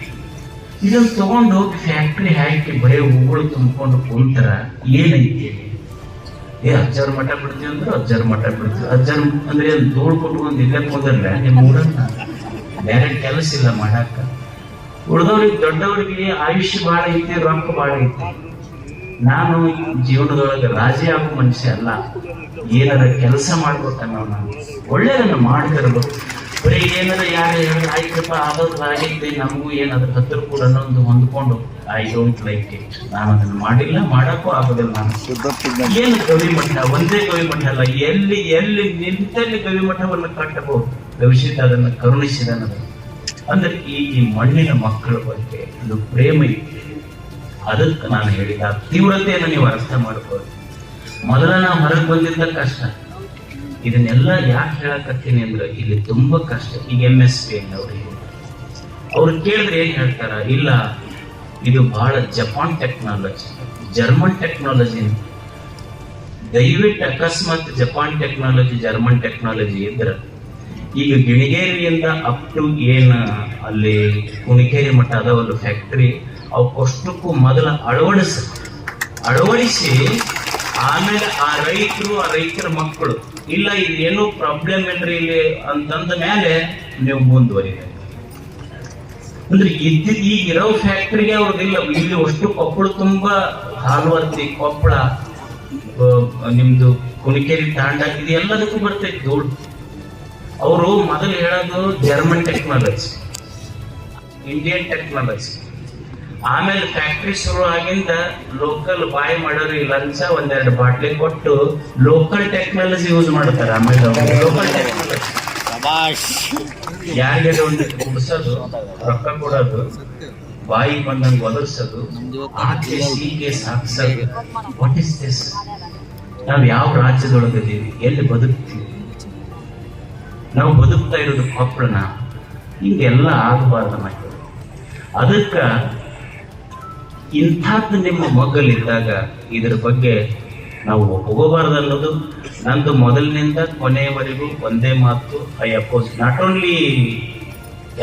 ಇದನ್ನು ತಗೊಂಡು ಹೋಗಿ ಫ್ಯಾಕ್ಟ್ರಿ ಹಾಕಿ ಬರೀ ಹೂಗಳು ತುಂಬಿಕೊಂಡು ಕುಂತರ ಏನೈತಿ? ಅಜ್ಜರ ಮಠ ಬಿಡ್ತೀವಿ ಅಂದ್ರೆ ಅಜ್ಜರ ಮಠ ಬಿಡ್ತೀವಿ. ಅಜ್ಜರ ಅಂದ್ರೆ ಧೂಳು ಕೊಟ್ಕೊಂಡು ಇಲ್ಲೇ ಹೋದಲ್ಲ ನಿಮ್ಮ ಊರನ್ನ, ಬೇರೆ ಕೆಲಸ ಇಲ್ಲ ಮಾಡಾಕ. ಉಳಿದವ್ರಿಗೆ ದೊಡ್ಡವರಿಗೆ ಆಯುಷ್ಯ ಬಾಳ ಐತಿ, ರೊಕ್ಕ ಬಾಳ ಐತಿ. ನಾನು ಜೀವನದೊಳಗೆ ರಾಜಿ ಆಗೋ ಮನುಷ್ಯ ಅಲ್ಲ, ಏನಾರ ಕೆಲಸ ಮಾಡ್ಬೇಕನ್ನೋ ನಾನು ಒಳ್ಳೆಯದನ್ನು ಮಾಡ್ತಿರ್ಬೇಕು. ಬರೀ ಏನಾರ ಯಾರು ಹೇಳಿದ್ರೆ ಆಯ್ತಪ್ಪ ಆಗೋದು ಆಗಿದ್ದೆ, ನಮಗೂ ಏನಾದ್ರು ಹತ್ತಿರ ಕೂಡ ಅನ್ನೊಂದು ಹೊಂದ್ಕೊಂಡು ಐ ಡೋಂಟ್ ಲೈಕ್ ಇಟ್, ನಾನು ಅದನ್ನು ಮಾಡಿಲ್ಲ, ಮಾಡಕ್ಕೂ ಆಗೋದಿಲ್ಲ. ನಾನು ಏನು ಗವಿಮಠ, ಒಂದೇ ಗವಿಮಠ ಅಲ್ಲ, ಎಲ್ಲಿ ಎಲ್ಲಿ ನಿಂತಲ್ಲಿ ಗವಿಮಠವನ್ನು ಕಟ್ಟಬಹುದು. ಭವಿಷ್ಯದ ಅದನ್ನು ಕರುಣಿಸಿದನದು. ಅಂದ್ರೆ ಈ ಮಣ್ಣಿನ ಮಕ್ಕಳ ಬಗ್ಗೆ ಒಂದು ಪ್ರೇಮ ಇತ್ತು. ಅದಕ್ಕೆ ನಾನು ಹೇಳಿದ ತೀವ್ರತೆಯನ್ನು ನೀವು ಅರ್ಥ ಮಾಡ್ಕೊಳ್ಳಿ. ಮೊದಲ ನಾವು ಹೊರಗೆ ಬಂದಿದ್ದ ಕಷ್ಟ, ಇದನ್ನೆಲ್ಲ ಯಾಕೆ ಹೇಳಕತ್ತೀನಿ ಅಂದ್ರೆ ಇಲ್ಲಿ ತುಂಬಾ ಕಷ್ಟ. ಈಗ MSPL ಅವ್ರು ಕೇಳಿದ್ರೆ ಏನ್ ಹೇಳ್ತಾರ, ಇಲ್ಲ ಇದು ಬಹಳ ಜಪಾನ್ ಟೆಕ್ನಾಲಜಿ, ಜರ್ಮನ್ ಟೆಕ್ನಾಲಜಿ. ದಯವಿಟ್ಟು ಅಕಸ್ಮಾತ್ ಜಪಾನ್ ಟೆಕ್ನಾಲಜಿ, ಜರ್ಮನ್ ಟೆಕ್ನಾಲಜಿ ಇದ್ರ ಈಗ ಗಿಣಿಗೇರಿಯಿಂದ ಅಪ್ ಟು ಏನ್ ಅಲ್ಲಿ ಕುಣಿಕೇರಿ ಮಠ ಅದಾವಲ್ಲ ಫ್ಯಾಕ್ಟ್ರಿ, ಅವಕ್ಕಷ್ಟಕ್ಕೂ ಮೊದಲ ಅಳವಡಿಸಿ ಆಮೇಲೆ ಆ ರೈತರ ಮಕ್ಕಳು ಇಲ್ಲ ಇದೇನು ಪ್ರಾಬ್ಲಮ್ ಏನ್ರಿ ಇಲ್ಲಿ ಅಂತಂದ ಮೇಲೆ ನೀವು ಮುಂದುವರಿಬೇಕು. ಅಂದ್ರೆ ಈಗಿರೋ ಫ್ಯಾಕ್ಟ್ರಿಗೆ ಅವ್ರದಿಲ್ಲ. ಇಲ್ಲಿ ಅಷ್ಟು ಕೊಪ್ಪಳ ತುಂಬಾ ಹಾಲುವರ್ತಿ, ಕೊಪ್ಪಳ, ನಿಮ್ದು ಕುಣಿಕೇರಿ ತಾಂಡ, ಇದು ಎಲ್ಲದಕ್ಕೂ ಬರ್ತೈತಿ ಧೂಳು. ಅವರು ಮೊದಲು ಹೇಳೋದು ಜರ್ಮನ್ ಟೆಕ್ನಾಲಜಿ, ಇಂಡಿಯನ್ ಟೆಕ್ನಾಲಜಿ. ಆಮೇಲೆ ಫ್ಯಾಕ್ಟ್ರಿ ಶುರು ಆಗಿಂದ ಲೋಕಲ್ ಬಾಯ್ ಮಾಡೋರಿಗೆ ಲಂಚ ಒಂದೆರಡು ಬಾಟ್ಲಿ ಕೊಟ್ಟು ಲೋಕಲ್ ಟೆಕ್ನಾಲಜಿ ಯೂಸ್ ಮಾಡ್ತಾರೆ. ಆಮೇಲೆ ಲೋಕಲ್ ಟೆಕ್ನಾಲಜಿ ಯಾರಿಗೆ ಒಂದು ಕುಡಿಸೋದು, ರೊಕ್ಕ ಕೊಡೋದು, ಬಾಯಿಗೆ ಬಂದಂಗೆ ಒದರ್ಸೋದು, ಆ ಕೇಸ್ ಈ ಕೇಸ್ ಹಾಕ್ಸೋದು. What is this? ನಾವು ಯಾವ ರಾಜ್ಯದೊಳಗಿದ್ದೀವಿ? ಎಲ್ಲಿ ಬದುಕ್ತೀವಿ? ನಾವು ಬದುಕ್ತಾ ಇರೋದು ಕೊಪ್ಪಳನ. ಹಿಂಗೆಲ್ಲ ಆಗಬಾರ್ದು ನಮಗೆ. ಅದಕ್ಕ ಇಂಥದ್ದು ನಿಮ್ಮ ಮಗ್ಗಲಿದ್ದಾಗ ಇದ್ರ ಬಗ್ಗೆ ನಾವು ಹೋಗಬಾರ್ದು ಅನ್ನೋದು ನಂದು ಮೊದಲಿನಿಂದ ಕೊನೆಯವರೆಗೂ ಒಂದೇ ಮಾತು. ಐ ಅಪೋಸ್ ನಾಟ್ ಓನ್ಲಿ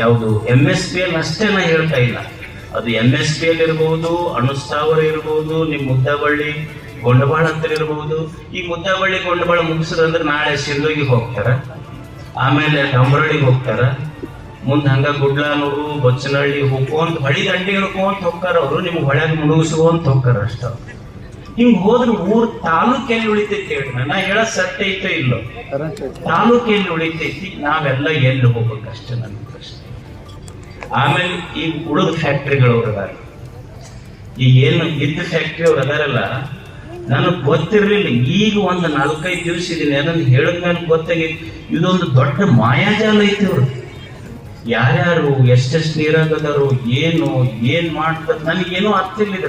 ಯಾವುದು MSPL ಅಷ್ಟೇ ನಾ ಹೇಳ್ತಾ ಇಲ್ಲ. ಅದು MSPL ಇರ್ಬೋದು, ಅಣುಸ್ಥಾವರ ಇರ್ಬೋದು, ನಿಮ್ಮ ಮುದ್ದಾಬಳ್ಳಿ ಗೊಂಡಬಾಳ ಹತ್ರ ಇರ್ಬೋದು. ಈ ಮುದ್ದಾಬಳ್ಳಿ ಗೊಂಡಬಾಳ ಮುಗಿಸೋದಂದ್ರೆ ನಾಳೆ ಶಿರ್ಲೋಗಿ ಹೋಗ್ತಾರ, ಆಮೇಲೆ ಡಂಬರಳ್ಳಿಗೆ ಹೋಗ್ತಾರ, ಮುಂದೆ ಹಂಗ ಗುಡ್ಲಾನೂರು, ಬಚ್ಚನಹಳ್ಳಿ ಹೋಗ್ಕೊಂತ ಹೊಳಿ ದಂಡಿ ಹಿಡ್ಕೊಂತ ಹೋಗ್ತಾರ. ಅವರು ನಿಮ್ಗೆ ಹೊಳ್ಯಾಗ ಮುಳುಗಿಸುವಂತ ಹೋಗ್ತಾರ ಅಷ್ಟ. ಹಿಂಗ್ ಹೋದ್ರೆ ಊರ್ ತಾಲೂಕೆಲ್ಲಿ ಉಳಿತೈತಿ ಹೇಳಿ. ನಾ ಹೇಳೋ ಸತ್ಯ ಐತೋ ಇಲ್ಲೋ, ತಾಲೂಕೆಲ್ಲಿ ಉಳಿತೈತಿ, ನಾವೆಲ್ಲ ಎಲ್ಲಿ ಹೋಗ್ಬೇಕಷ್ಟೇ ನನ್ಗೆ ಪ್ರಶ್ನೆ. ಆಮೇಲೆ ಈ ಉಳಿದ ಫ್ಯಾಕ್ಟ್ರಿಗಳವ್ರು ಅದಾರ, ಈಗ ಏನು ಇದ್ದ ಫ್ಯಾಕ್ಟ್ರಿ ಅವ್ರು ಅದಾರಲ್ಲ, ನನಗ್ ಗೊತ್ತಿರ್ಲಿಲ್ಲ. ಈಗ ಒಂದು 4-5 ದಿವಸ ಇದೀನಿ, ಅದನ್ನ ಹೇಳಿದ್ಮೇಲೆ ಗೊತ್ತಾಗೈತಿ ಇದೊಂದು ದೊಡ್ಡ ಮಾಯಾಜಾಲ ಐತಿ ಅವ್ರು. ಯಾರ್ಯಾರು ಎಷ್ಟೆಷ್ಟು ನೀರಾಗದಾರು, ಏನ್ ಮಾಡ್ತಾರೆ ನನಗೇನೋ ಅರ್ಥಿಲ್ಲ.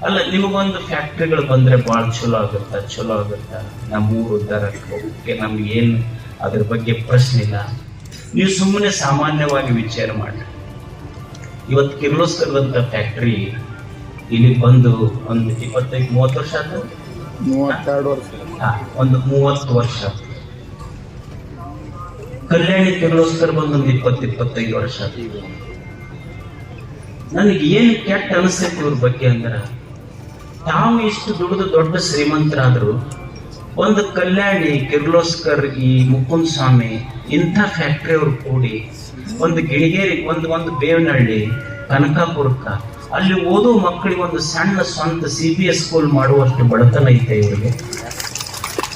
ಅಲ್ಲ, ನಿಮಗೊಂದು ಫ್ಯಾಕ್ಟ್ರಿಗಳು ಬಂದ್ರೆ ಬಹಳ ಚಲೋ ಆಗುತ್ತ. ನಮ್ಮೂರು ಉದ್ದಾರಕ್ಕೆ ಹೋಗಕ್ಕೆ ನಮ್ಗೇನು ಅದ್ರ ಬಗ್ಗೆ ಪ್ರಶ್ನೆ ಇಲ್ಲ. ನೀವು ಸುಮ್ಮನೆ ಸಾಮಾನ್ಯವಾಗಿ ವಿಚಾರ ಮಾಡಿ. ಇವತ್ತು ಕಿರ್ಲೋಸ್ಕರದಂತ ಫ್ಯಾಕ್ಟ್ರಿ ಇಲ್ಲಿ ಬಂದು ಒಂದು 25-30 ವರ್ಷ ಆಯ್ತು, 32 ವರ್ಷ, ಒಂದು 30 ವರ್ಷ. ಕಲ್ಯಾಣಿ ಕಿರ್ಲೋಸ್ಕರ್ ಬಂದೊಂದು 20-25 ವರ್ಷ. ನನಗೆ ಏನು ಕೆಟ್ಟ ಅನಿಸ್ತೈತಿ ಇವ್ರ ಬಗ್ಗೆ ಅಂದ್ರೆ, ತಾವು ಇಷ್ಟು ದುಡಿದು ದೊಡ್ಡ ಶ್ರೀಮಂತರಾದ್ರು ಒಂದು ಕಲ್ಯಾಣಿ, ಕಿರ್ಲೋಸ್ಕರ್, ಈ ಮುಕುಂದ ಸ್ವಾಮಿ ಇಂಥ ಫ್ಯಾಕ್ಟ್ರಿ ಅವ್ರು ಕೂಡಿ ಒಂದು ಗಿಣಿಗೇರಿ, ಒಂದು ಬೇವನಹಳ್ಳಿ, ಕನಕಾಪುರಕ್ಕ ಅಲ್ಲಿ ಓದೋ ಮಕ್ಕಳಿಗೆ ಒಂದು ಸಣ್ಣ ಸ್ವಂತ CBS ಸ್ಕೂಲ್ ಮಾಡುವಷ್ಟು ಬಡತನ ಐತೆ ಇವರಿಗೆ.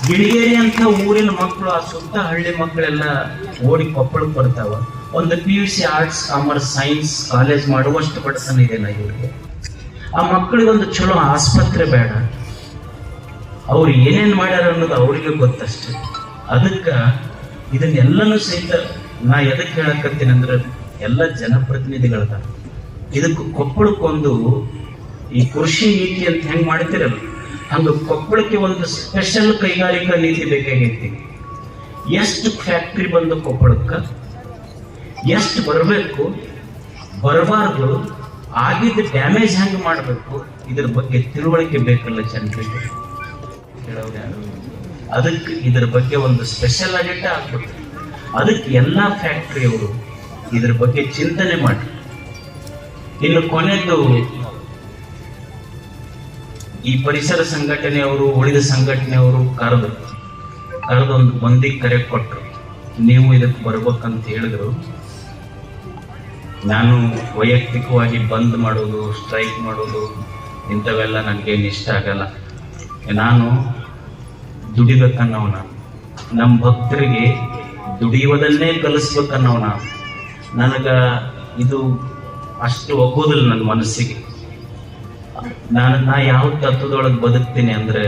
ಗಿಣಿಗೇರಿ ಅಂತ ಊರಿನ ಮಕ್ಕಳು, ಆ ಸುತ್ತ ಹಳ್ಳಿ ಮಕ್ಕಳೆಲ್ಲ ಓಡಿ ಕೊಪ್ಪಳಕ್ಕೆ ಬರ್ತಾವ. ಒಂದು PUC arts, commerce, science college ಮಾಡುವಷ್ಟು ಬಡತನ ಇದೆ ನಾ ಇವ್ರಿಗೆ. ಆ ಮಕ್ಕಳಿಗೊಂದು ಚಲೋ ಆಸ್ಪತ್ರೆ ಬೇಡ. ಅವ್ರು ಏನೇನ್ ಮಾಡ್ಯಾರ ಅನ್ನೋದು ಅವರಿಗೆ ಗೊತ್ತಷ್ಟೇ. ಅದಕ್ಕ ಇದನ್ನೆಲ್ಲನೂ ಸಹಿತ ನಾ ಎದಕ್ಕೆ ಹೇಳಕತ್ತೀನಿ ಅಂದ್ರೆ, ಎಲ್ಲ ಜನಪ್ರತಿನಿಧಿಗಳದ ಇದಕ್ಕೆ ಕೊಪ್ಪಳಕ್ಕೊಂದು ಈ ಕೃಷಿ ನೀತಿ ಅಂತ ಹೆಂಗ್ ಮಾಡ್ತಿರಲ್ಲ, ಹಂಗ ಕೊಪ್ಪಳಕ್ಕೆ ಒಂದು ಸ್ಪೆಷಲ್ ಕೈಗಾರಿಕಾ ನೀತಿ ಬೇಕಾಗೈತಿ. ಎಷ್ಟು ಫ್ಯಾಕ್ಟ್ರಿ ಬಂದು ಕೊಪ್ಪಳಕ್ಕ, ಎಷ್ಟು ಬರಬೇಕು, ಬರಬಾರ್ದು, ಆಗಿದ್ದ ಡ್ಯಾಮೇಜ್ ಹೆಂಗ್ ಮಾಡಬೇಕು, ಇದ್ರ ಬಗ್ಗೆ ತಿಳುವಳಿಕೆ ಬೇಕಲ್ಲ ಜನರಿಗೆ. ಅದಕ್ಕೆ ಇದ್ರ ಬಗ್ಗೆ ಒಂದು ಸ್ಪೆಷಲ್ ಆಡಿಟ್ ಆಗ್ಬೇಕು. ಅದಕ್ಕೆ ಎಲ್ಲಾ ಫ್ಯಾಕ್ಟ್ರಿಯವರು ಇದ್ರ ಬಗ್ಗೆ ಚಿಂತನೆ ಮಾಡಿ. ಇನ್ನು ಕೊನೆಯದು, ಈ ಪರಿಸರ ಸಂಘಟನೆಯವರು, ಉಳಿದ ಸಂಘಟನೆಯವರು ಕರೆದು ಒಂದು ಮಂದಿಗೆ ಕರೆ ಕೊಟ್ಟರು, ನೀವು ಇದಕ್ಕೆ ಬರ್ಬೇಕಂತ ಹೇಳಿದ್ರು. ನಾನು ವೈಯಕ್ತಿಕವಾಗಿ ಬಂದ್ ಮಾಡೋದು, ಸ್ಟ್ರೈಕ್ ಮಾಡೋದು ಇಂಥವೆಲ್ಲ ನನಗೇನು ಇಷ್ಟ ಆಗಲ್ಲ. ನಾನು ದುಡಿಬೇಕನ್ನೋನ, ನಮ್ಮ ಭಕ್ತರಿಗೆ ದುಡಿಯುವುದನ್ನೇ ಕಲಿಸ್ಬೇಕನ್ನೋನ. ನನಗ ಇದು ಅಷ್ಟು ಒಗ್ಗೋದಿಲ್ಲ ನನ್ನ ಮನಸ್ಸಿಗೆ. ನಾ ಯಾವ ತತ್ವದೊಳಗೆ ಬದುಕ್ತೀನಿ ಅಂದ್ರೆ,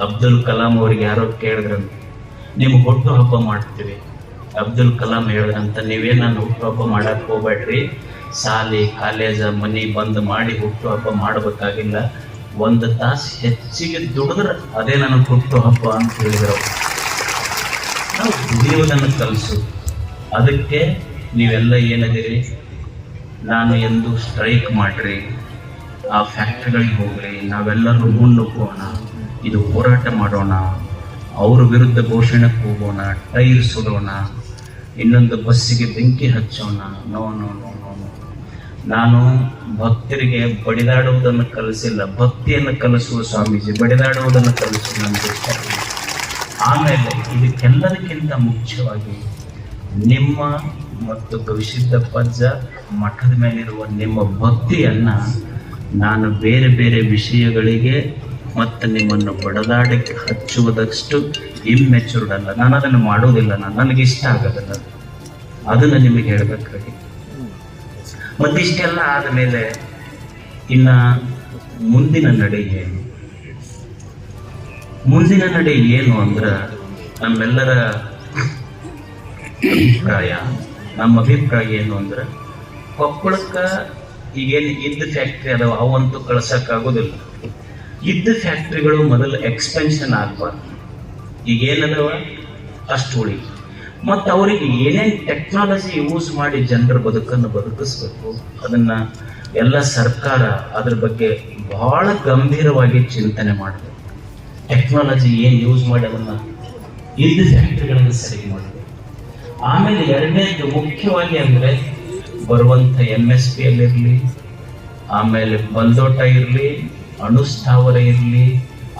ಅಬ್ದುಲ್ ಕಲಾಂ ಅವ್ರಿಗೆ ಯಾರೋ ಕೇಳಿದ್ರ, ನೀವು ಹುಟ್ಟು ಹಬ್ಬ ಮಾಡ್ತೀವಿ. ಅಬ್ದುಲ್ ಕಲಾಂ ಹೇಳಿದಂತ, ನೀವೇ ನಾನು ಹುಟ್ಟು ಹಬ್ಬ ಮಾಡಕ್ ಹೋಗ್ಬೇಡ್ರಿ, ಶಾಲೆ ಕಾಲೇಜ ಮನಿ ಬಂದ್ ಮಾಡಿ ಹುಟ್ಟು ಹಬ್ಬ ಮಾಡ್ಬೇಕಾಗಿಲ್ಲ, 1 ತಾಸು ಹೆಚ್ಚಿಗೆ ದುಡಿದ್ರೆ ಅದೇ ನನಗೆ ಹುಟ್ಟು ಹಬ್ಬ ಅಂತ ಹೇಳಿದ್ರು. ನಾವು ದುಡಿಯುವುದನ್ನು ಕಲಿಸು. ಅದಕ್ಕೆ ನೀವೆಲ್ಲ ಏನದಿರಿ, ನಾನು ಎಂದು ಸ್ಟ್ರೈಕ್ ಮಾಡ್ರಿ, ಆ ಫ್ಯಾಕ್ಟ್ರಿಗಳಿಗೆ ಹೋಗ್ರಿ, ನಾವೆಲ್ಲರೂ ಮುನ್ನುಗ್ಗೋಣ, ಇದು ಹೋರಾಟ ಮಾಡೋಣ, ಅವ್ರ ವಿರುದ್ಧ ಘೋಷಣೆಗೆ ಹೋಗೋಣ, ಟೈರ್ ಸುಡೋಣ, ಇನ್ನೊಂದು ಬಸ್ಸಿಗೆ ಬೆಂಕಿ ಹಚ್ಚೋಣ. No no no no no. ನಾನು ಭಕ್ತರಿಗೆ ಬಡಿದಾಡುವುದನ್ನು ಕಲಿಸಿಲ್ಲ, ಭಕ್ತಿಯನ್ನು ಕಲಿಸುವ ಸ್ವಾಮೀಜಿ, ಬಡಿದಾಡುವುದನ್ನು ಕಲಿಸುವ ನಮ್ಗೆ ಇಷ್ಟ. ಆಮೇಲೆ ಇದಕ್ಕೆಲ್ಲದಕ್ಕಿಂತ ಮುಖ್ಯವಾಗಿ ನಿಮ್ಮ ಮತ್ತು ಗವಿಸಿದ್ದಪ್ಪಜ್ಜ ಮಠದ ಮೇಲಿರುವ ನಿಮ್ಮ ಭಕ್ತಿಯನ್ನ ನಾನು ಬೇರೆ ಬೇರೆ ವಿಷಯಗಳಿಗೆ ಮತ್ತು ನಿಮ್ಮನ್ನು ಬಡದಾಡಕ್ಕೆ ಹಚ್ಚುವುದಷ್ಟು ಇಮ್ಮೆಚೂರ್ಡ್ ಅಲ್ಲ. ನಾನು ಅದನ್ನು ಮಾಡೋದಿಲ್ಲ, ನನಗೆ ಇಷ್ಟ ಆಗೋದಿಲ್ಲ. ಅದನ್ನು ನಿಮಗೆ ಹೇಳ್ಬೇಕಾಗಿ ಮತ್ತಿಷ್ಟೆಲ್ಲ ಆದಮೇಲೆ ಇನ್ನ ಮುಂದಿನ ನಡೆ ಏನು? ಮುಂದಿನ ನಡೆ ಏನು ಅಂದ್ರೆ ನಮ್ಮೆಲ್ಲರ ಅಭಿಪ್ರಾಯ, ನಮ್ಮ ಅಭಿಪ್ರಾಯ ಏನು ಅಂದ್ರೆ ಕೊಪ್ಪಳಕ್ಕ ಈಗೇನು ಇದ್ದ ಫ್ಯಾಕ್ಟ್ರಿ ಅದಾವ ಅವಂತೂ ಕಳ್ಸಕ್ಕಾಗೋದಿಲ್ಲ. ಇದ್ದ ಫ್ಯಾಕ್ಟ್ರಿಗಳು ಮೊದಲು ಎಕ್ಸ್ಪೆನ್ಷನ್ ಆಗ್ಬಾರ್ದು. ಈಗೇನದವ ಅಷ್ಟು ಉಳಿ ಮತ್ತು ಅವರಿಗೆ ಏನೇನು ಟೆಕ್ನಾಲಜಿ ಯೂಸ್ ಮಾಡಿ ಜನರ ಬದುಕನ್ನು ಬದುಕಿಸ್ಬೇಕು, ಅದನ್ನ ಎಲ್ಲ ಸರ್ಕಾರ ಅದ್ರ ಬಗ್ಗೆ ಬಹಳ ಗಂಭೀರವಾಗಿ ಚಿಂತನೆ ಮಾಡಬೇಕು. ಟೆಕ್ನಾಲಜಿ ಏನು ಯೂಸ್ ಮಾಡಿ ಅದನ್ನ ಇದ್ದ ಫ್ಯಾಕ್ಟ್ರಿಗಳನ್ನು ಸರಿ ಮಾಡಬೇಕು. ಆಮೇಲೆ ಎರಡನೇದು ಮುಖ್ಯವಾಗಿ ಅಂದರೆ ಬರುವಂಥ MSP ಇರಲಿ, ಆಮೇಲೆ ಬಲ್ದೋಟ ಇರಲಿ, ಅಣುಸ್ಥಾವರ ಇರಲಿ,